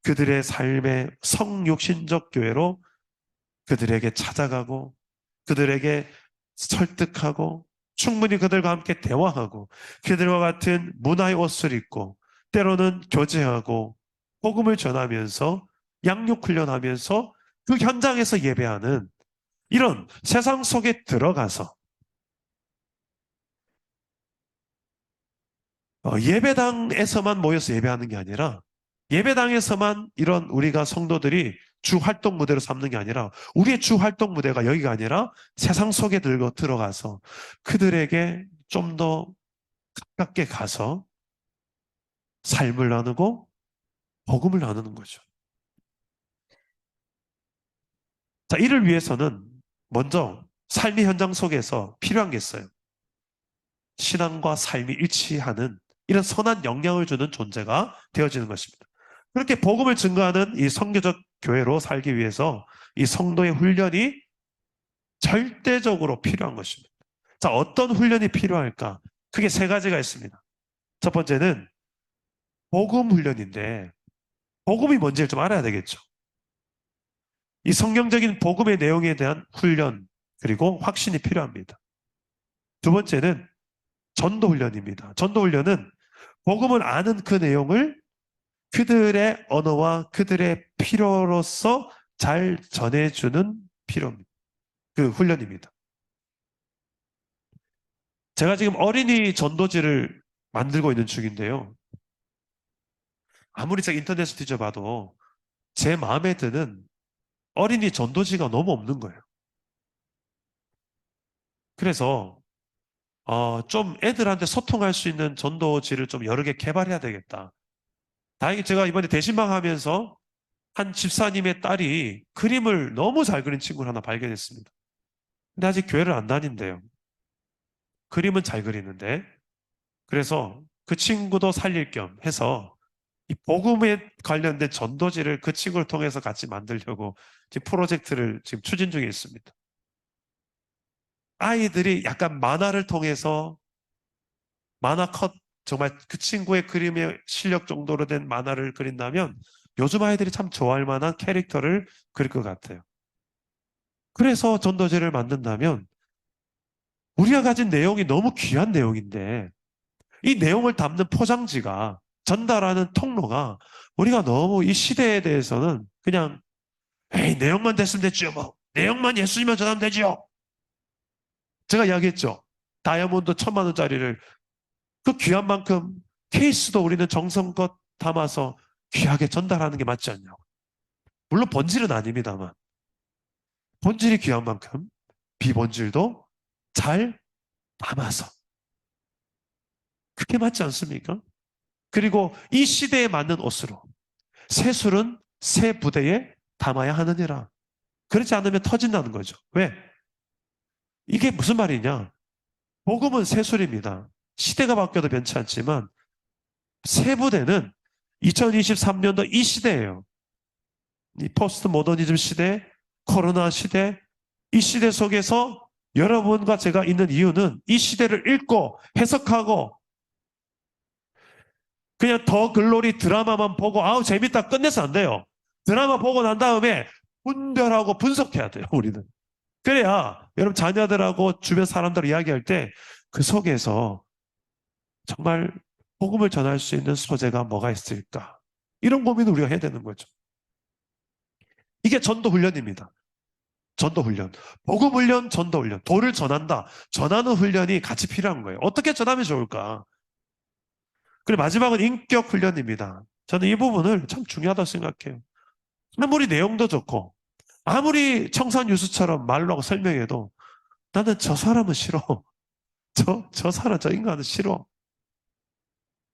그들의 삶의 성육신적 교회로 그들에게 찾아가고 그들에게 설득하고 충분히 그들과 함께 대화하고 그들과 같은 문화의 옷을 입고 때로는 교제하고 복음을 전하면서 양육훈련하면서 그 현장에서 예배하는 이런 세상 속에 들어가서 예배당에서만 모여서 예배하는 게 아니라 예배당에서만 이런 우리가 성도들이 주 활동 무대로 삼는 게 아니라 우리의 주 활동 무대가 여기가 아니라 세상 속에 들어가서 그들에게 좀 더 가깝게 가서 삶을 나누고 복음을 나누는 거죠. 자, 이를 위해서는 먼저 삶의 현장 속에서 필요한 게 있어요. 신앙과 삶이 일치하는 이런 선한 영향을 주는 존재가 되어지는 것입니다. 그렇게 복음을 증거하는 이 선교적 교회로 살기 위해서 이 성도의 훈련이 절대적으로 필요한 것입니다. 자, 어떤 훈련이 필요할까? 크게 세 가지가 있습니다. 첫 번째는 복음 훈련인데 복음이 뭔지를 좀 알아야 되겠죠. 이 성경적인 복음의 내용에 대한 훈련 그리고 확신이 필요합니다. 두 번째는 전도 훈련입니다. 전도 훈련은 복음을 아는 그 내용을 그들의 언어와 그들의 필요로서 잘 전해주는 필요입니다. 그 훈련입니다. 제가 지금 어린이 전도지를 만들고 있는 중인데요. 아무리 제가 인터넷을 뒤져봐도 제 마음에 드는 어린이 전도지가 너무 없는 거예요. 그래서 좀 애들한테 소통할 수 있는 전도지를 좀 여러 개 개발해야 되겠다. 다행히 제가 이번에 대신방 하면서 한 집사님의 딸이 그림을 너무 잘 그린 친구를 하나 발견했습니다. 근데 아직 교회를 안 다닌대요. 그림은 잘 그리는데. 그래서 그 친구도 살릴 겸 해서 이 복음에 관련된 전도지를 그 친구를 통해서 같이 만들려고 지금 프로젝트를 지금 추진 중에 있습니다. 아이들이 약간 만화를 통해서 만화 컷, 정말 그 친구의 그림의 실력 정도로 된 만화를 그린다면 요즘 아이들이 참 좋아할 만한 캐릭터를 그릴 것 같아요. 그래서 전도지를 만든다면 우리가 가진 내용이 너무 귀한 내용인데 이 내용을 담는 포장지가 전달하는 통로가 우리가 너무 이 시대에 대해서는 그냥 에이 내용만 됐으면 됐죠 뭐 내용만 예수님만 전하면 되죠. 제가 이야기했죠. 다이아몬드 1,000만 원짜리를 그 귀한 만큼 케이스도 우리는 정성껏 담아서 귀하게 전달하는 게 맞지 않냐고. 물론 본질은 아닙니다만 본질이 귀한 만큼 비본질도 잘 담아서 그게 맞지 않습니까? 그리고 이 시대에 맞는 옷으로 새술은 새 부대에 담아야 하느니라. 그렇지 않으면 터진다는 거죠. 왜? 이게 무슨 말이냐? 복음은 새술입니다. 시대가 바뀌어도 변치 않지만 새 부대는 2023년도 이 시대예요. 이 포스트 모더니즘 시대, 코로나 시대, 이 시대 속에서 여러분과 제가 있는 이유는 이 시대를 읽고 해석하고 그냥 더 글로리 드라마만 보고 아우 재밌다 끝내서 안 돼요. 드라마 보고 난 다음에 분별하고 분석해야 돼요. 우리는. 그래야 여러분 자녀들하고 주변 사람들 이야기할 때 그 속에서 정말 복음을 전할 수 있는 소재가 뭐가 있을까? 이런 고민을 우리가 해야 되는 거죠. 이게 전도 훈련입니다. 전도 훈련. 복음 훈련, 전도 훈련. 도를 전한다. 전하는 훈련이 같이 필요한 거예요. 어떻게 전하면 좋을까? 그리고 마지막은 인격 훈련입니다. 저는 이 부분을 참 중요하다고 생각해요. 아무리 내용도 좋고 아무리 청산유수처럼 말로 하고 설명해도 나는 저 사람은 싫어. 저 사람, 저 인간은 싫어.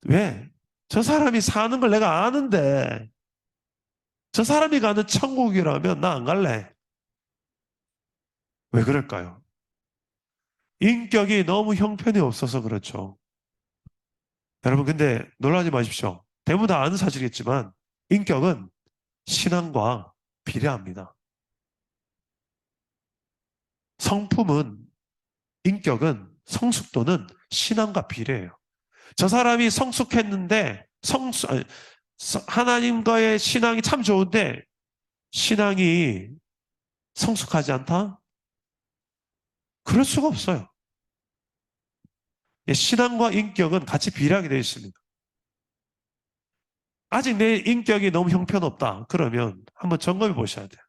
왜? 저 사람이 사는 걸 내가 아는데 저 사람이 가는 천국이라면 나 안 갈래. 왜 그럴까요? 인격이 너무 형편이 없어서 그렇죠. 여러분 근데 놀라지 마십시오. 대부분 다 아는 사실이겠지만 인격은 신앙과 비례합니다. 성품은 인격은 성숙도는 신앙과 비례해요. 저 사람이 성숙했는데 하나님과의 신앙이 참 좋은데 신앙이 성숙하지 않다? 그럴 수가 없어요. 신앙과 인격은 같이 비례하게 되어 있습니다. 아직 내 인격이 너무 형편없다. 그러면 한번 점검해 보셔야 돼요.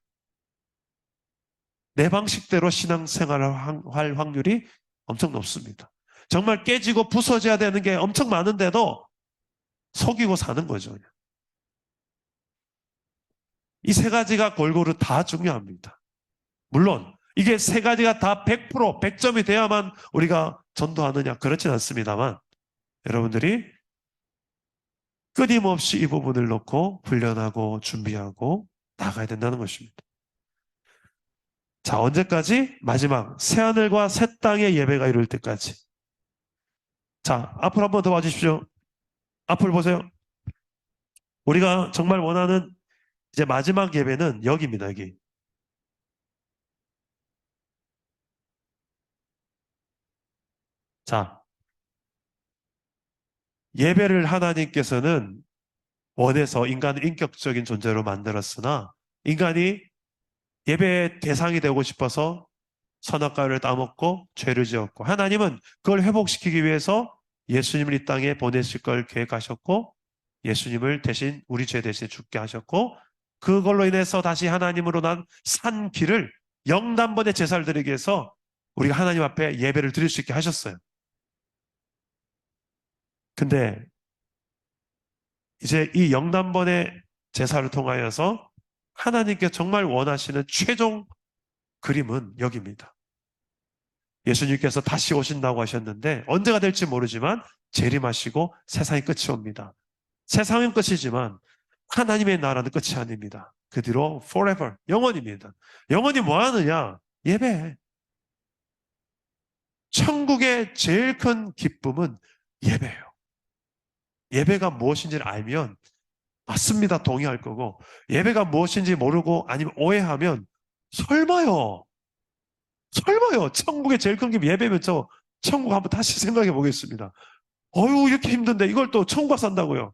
내 방식대로 신앙생활을 할 확률이 엄청 높습니다. 정말 깨지고 부서져야 되는 게 엄청 많은데도 속이고 사는 거죠. 이 세 가지가 골고루 다 중요합니다. 물론 이게 세 가지가 다 100%, 100점이 돼야만 우리가 전도하느냐 그렇진 않습니다만 여러분들이 끊임없이 이 부분을 놓고 훈련하고 준비하고 나가야 된다는 것입니다. 자, 언제까지? 마지막 새하늘과 새 땅의 예배가 이룰 때까지. 자, 앞으로 한번 더 와주십시오. 앞을 보세요. 우리가 정말 원하는 이제 마지막 예배는 여기입니다. 여기. 자, 예배를 하나님께서는 원해서 인간을 인격적인 존재로 만들었으나 인간이 예배의 대상이 되고 싶어서 선악과를 따먹고 죄를 지었고 하나님은 그걸 회복시키기 위해서 예수님을 이 땅에 보내실 걸 계획하셨고 예수님을 대신 우리 죄 대신 죽게 하셨고 그걸로 인해서 다시 하나님으로 산 길을 영단번의 제사를 드리기 위해서 우리가 하나님 앞에 예배를 드릴 수 있게 하셨어요. 근데 이제 이 영단번의 제사를 통하여서 하나님께 정말 원하시는 최종 그림은 여기입니다. 예수님께서 다시 오신다고 하셨는데 언제가 될지 모르지만 재림하시고 세상이 끝이 옵니다. 세상은 끝이지만 하나님의 나라는 끝이 아닙니다. 그 뒤로 forever, 영원입니다. 영원히 뭐 하느냐? 예배. 천국의 제일 큰 기쁨은 예배예요. 예배가 무엇인지를 알면 맞습니다. 동의할 거고 예배가 무엇인지 모르고 아니면 오해하면 설마요. 천국의 제일 큰 기쁨 예배면 저 천국 한번 다시 생각해 보겠습니다. 어휴 이렇게 힘든데 이걸 또 천국 가서 한다고요.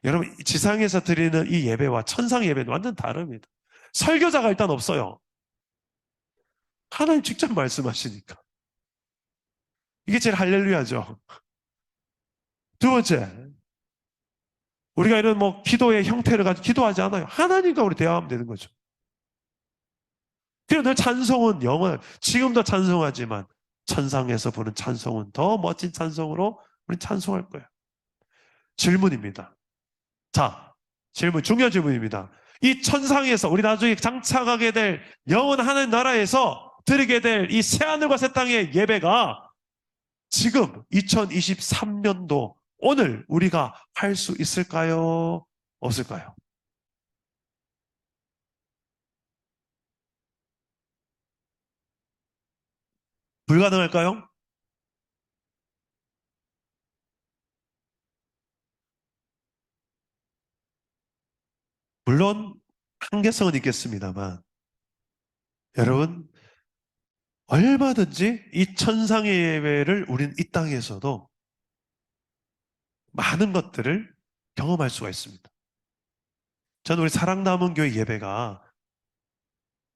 여러분 지상에서 드리는 이 예배와 천상 예배는 완전 다릅니다. 설교자가 일단 없어요. 하나님 직접 말씀하시니까. 이게 제일 할렐루야죠. 두 번째, 우리가 이런 뭐 기도의 형태를 가지고 기도하지 않아요. 하나님과 우리 대화하면 되는 거죠. 그래서 늘 찬송은 지금도 찬송하지만 천상에서 부른 찬송은 더 멋진 찬송으로 우리 찬송할 거예요. 질문입니다. 자, 중요한 질문입니다. 이 천상에서 우리 나중에 장착하게 될 영원한 하나님 나라에서 드리게 될 이 새하늘과 새 땅의 예배가 지금 2023년도 오늘 우리가 할 수 있을까요? 없을까요? 불가능할까요? 물론 한계성은 있겠습니다만 여러분 얼마든지 이 천상의 예배를 우리는 이 땅에서도 많은 것들을 경험할 수가 있습니다. 저는 우리 사랑남은 교회 예배가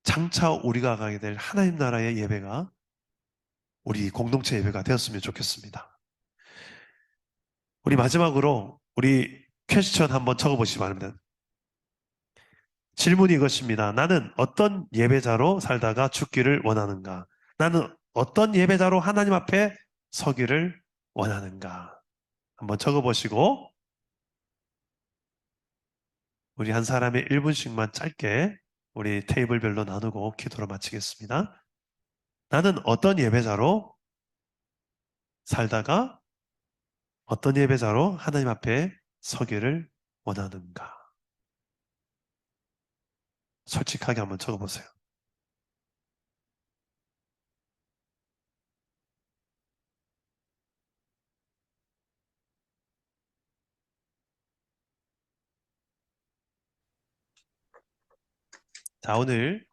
장차 우리가 가게 될 하나님 나라의 예배가 우리 공동체 예배가 되었으면 좋겠습니다. 우리 마지막으로 우리 퀘스천 한번 적어보시기 바랍니다. 질문이 이것입니다. 나는 어떤 예배자로 살다가 죽기를 원하는가? 나는 어떤 예배자로 하나님 앞에 서기를 원하는가? 한번 적어보시고 우리 한 사람의 1분씩만 짧게 우리 테이블별로 나누고 기도로 마치겠습니다. 나는 어떤 예배자로 살다가 어떤 예배자로 하나님 앞에 서기를 원하는가? 솔직하게 한번 적어보세요. 자, 오늘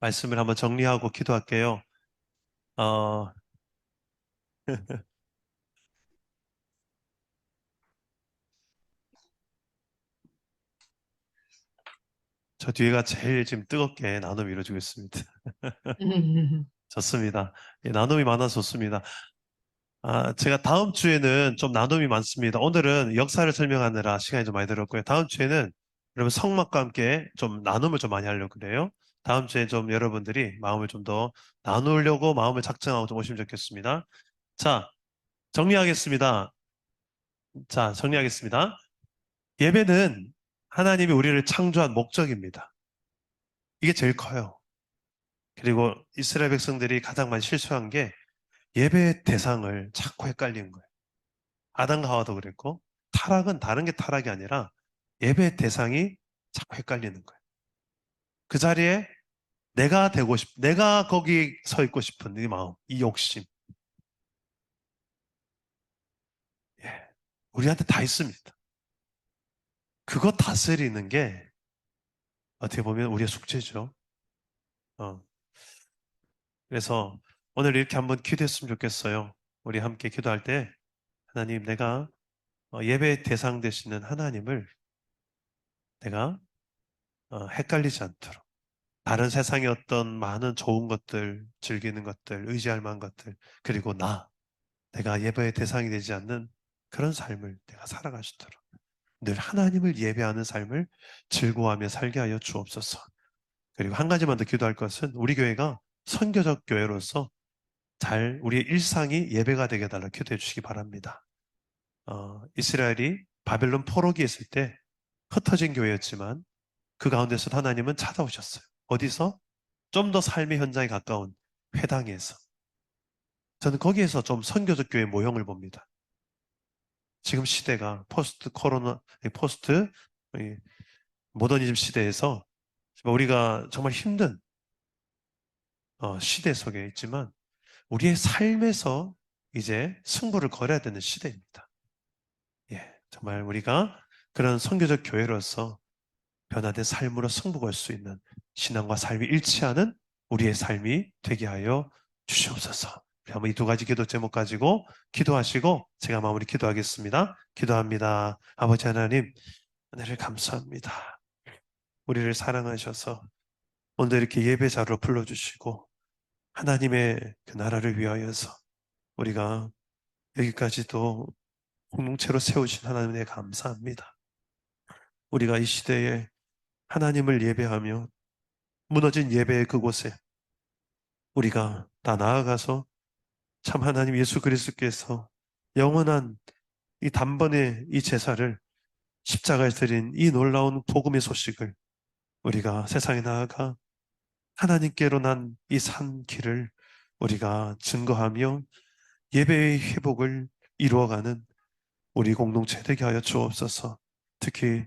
말씀을 한번 정리하고 기도할게요. 저 뒤에가 제일 지금 뜨겁게 나눔이 이루어지고 있습니다. 좋습니다. 예, 나눔이 많아서 좋습니다. 제가 다음 주에는 좀 나눔이 많습니다. 오늘은 역사를 설명하느라 시간이 좀 많이 들었고요. 다음 주에는 여러분 성막과 함께 좀 나눔을 좀 많이 하려고 그래요. 다음 주에 좀 여러분들이 마음을 좀 더 나누려고 마음을 작정하고 좀 오시면 좋겠습니다. 자, 정리하겠습니다. 예배는 하나님이 우리를 창조한 목적입니다. 이게 제일 커요. 그리고 이스라엘 백성들이 가장 많이 실수한 게 예배의 대상을 자꾸 헷갈리는 거예요. 아담과 하와도 그랬고 타락은 다른 게 타락이 아니라 예배의 대상이 자꾸 헷갈리는 거예요. 그 자리에 내가 거기 서 있고 싶은 이 마음, 이 욕심. 예, 우리한테 다 있습니다. 그거 다스리는 게 어떻게 보면 우리의 숙제죠. 그래서 오늘 이렇게 한번 기도했으면 좋겠어요. 우리 함께 기도할 때 하나님 내가 예배의 대상 되시는 하나님을 내가 헷갈리지 않도록 다른 세상의 어떤 많은 좋은 것들, 즐기는 것들, 의지할 만한 것들 그리고 내가 예배의 대상이 되지 않는 그런 삶을 내가 살아갈 수 있도록 늘 하나님을 예배하는 삶을 즐거워하며 살게 하여 주옵소서. 그리고 한 가지만 더 기도할 것은 우리 교회가 선교적 교회로서 잘 우리의 일상이 예배가 되게 해달라 기도해 주시기 바랍니다. 이스라엘이 바벨론 포로기에 있을 때 흩어진 교회였지만 그 가운데서 하나님은 찾아오셨어요. 어디서? 좀 더 삶의 현장에 가까운 회당에서. 저는 거기에서 좀 선교적 교회 모형을 봅니다. 지금 시대가 포스트 코로나, 포스트 모더니즘 시대에서 우리가 정말 힘든 시대 속에 있지만 우리의 삶에서 이제 승부를 걸어야 되는 시대입니다. 예, 정말 우리가 그런 선교적 교회로서 변화된 삶으로 승부 걸 수 있는 신앙과 삶이 일치하는 우리의 삶이 되게 하여 주시옵소서. 우리 한번 이 두 가지 기도 제목 가지고 기도하시고 제가 마무리 기도하겠습니다. 기도합니다. 아버지 하나님, 은혜를 감사합니다. 우리를 사랑하셔서 오늘 이렇게 예배자로 불러주시고 하나님의 그 나라를 위하여서 우리가 여기까지도 공동체로 세우신 하나님에 감사합니다. 우리가 이 시대에 하나님을 예배하며 무너진 예배의 그곳에 우리가 다 나아가서 참 하나님 예수 그리스도께서 영원한 이 단번에 이 제사를 십자가에 드린 이 놀라운 복음의 소식을 우리가 세상에 나아가 하나님께로 난 이 산 길을 우리가 증거하며 예배의 회복을 이루어가는 우리 공동체 되게 하여 주옵소서. 특히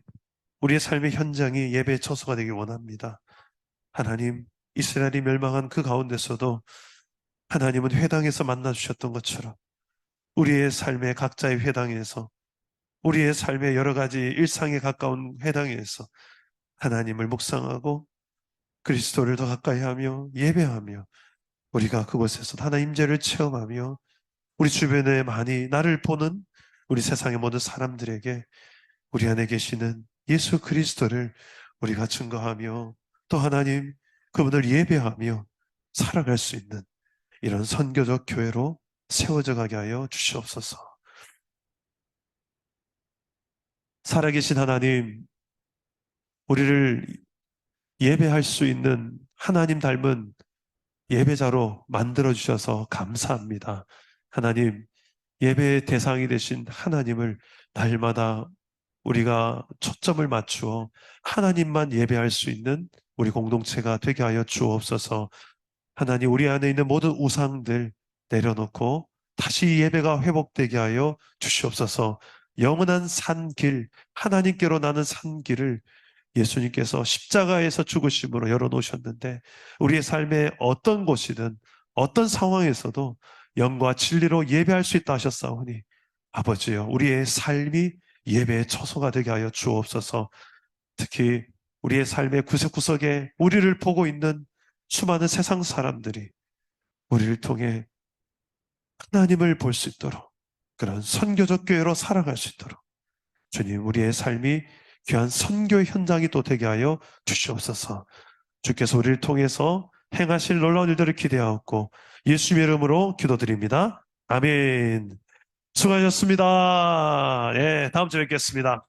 우리의 삶의 현장이 예배의 처소가 되길 원합니다. 하나님, 이스라엘이 멸망한 그 가운데서도 하나님은 회당에서 만나주셨던 것처럼 우리의 삶의 각자의 회당에서 우리의 삶의 여러 가지 일상에 가까운 회당에서 하나님을 묵상하고 그리스도를 더 가까이 하며 예배하며 우리가 그곳에서 하나님 임재를 체험하며 우리 주변에 많이 나를 보는 우리 세상의 모든 사람들에게 우리 안에 계시는 예수 그리스도를 우리가 증거하며 또 하나님 그분을 예배하며 살아갈 수 있는 이런 선교적 교회로 세워져 가게 하여 주시옵소서. 살아계신 하나님, 우리를 예배할 수 있는 하나님 닮은 예배자로 만들어주셔서 감사합니다. 하나님, 예배의 대상이 되신 하나님을 날마다 우리가 초점을 맞추어 하나님만 예배할 수 있는 우리 공동체가 되게 하여 주옵소서. 하나님, 우리 안에 있는 모든 우상들 내려놓고 다시 예배가 회복되게 하여 주시옵소서. 영원한 산길, 하나님께로 나는 산길을 예수님께서 십자가에서 죽으심으로 열어놓으셨는데 우리의 삶의 어떤 곳이든 어떤 상황에서도 영과 진리로 예배할 수 있다 하셨사오니 아버지여, 우리의 삶이 예배의 처소가 되게 하여 주옵소서. 특히 우리의 삶의 구석구석에 우리를 보고 있는 수많은 세상 사람들이 우리를 통해 하나님을 볼 수 있도록 그런 선교적 교회로 살아갈 수 있도록 주님, 우리의 삶이 귀한 선교 현장이 또 되게 하여 주시옵소서. 주께서 우리를 통해서 행하실 놀라운 일들을 기대하옵고 예수님의 이름으로 기도드립니다. 아멘. 수고하셨습니다. 예, 다음 주에 뵙겠습니다.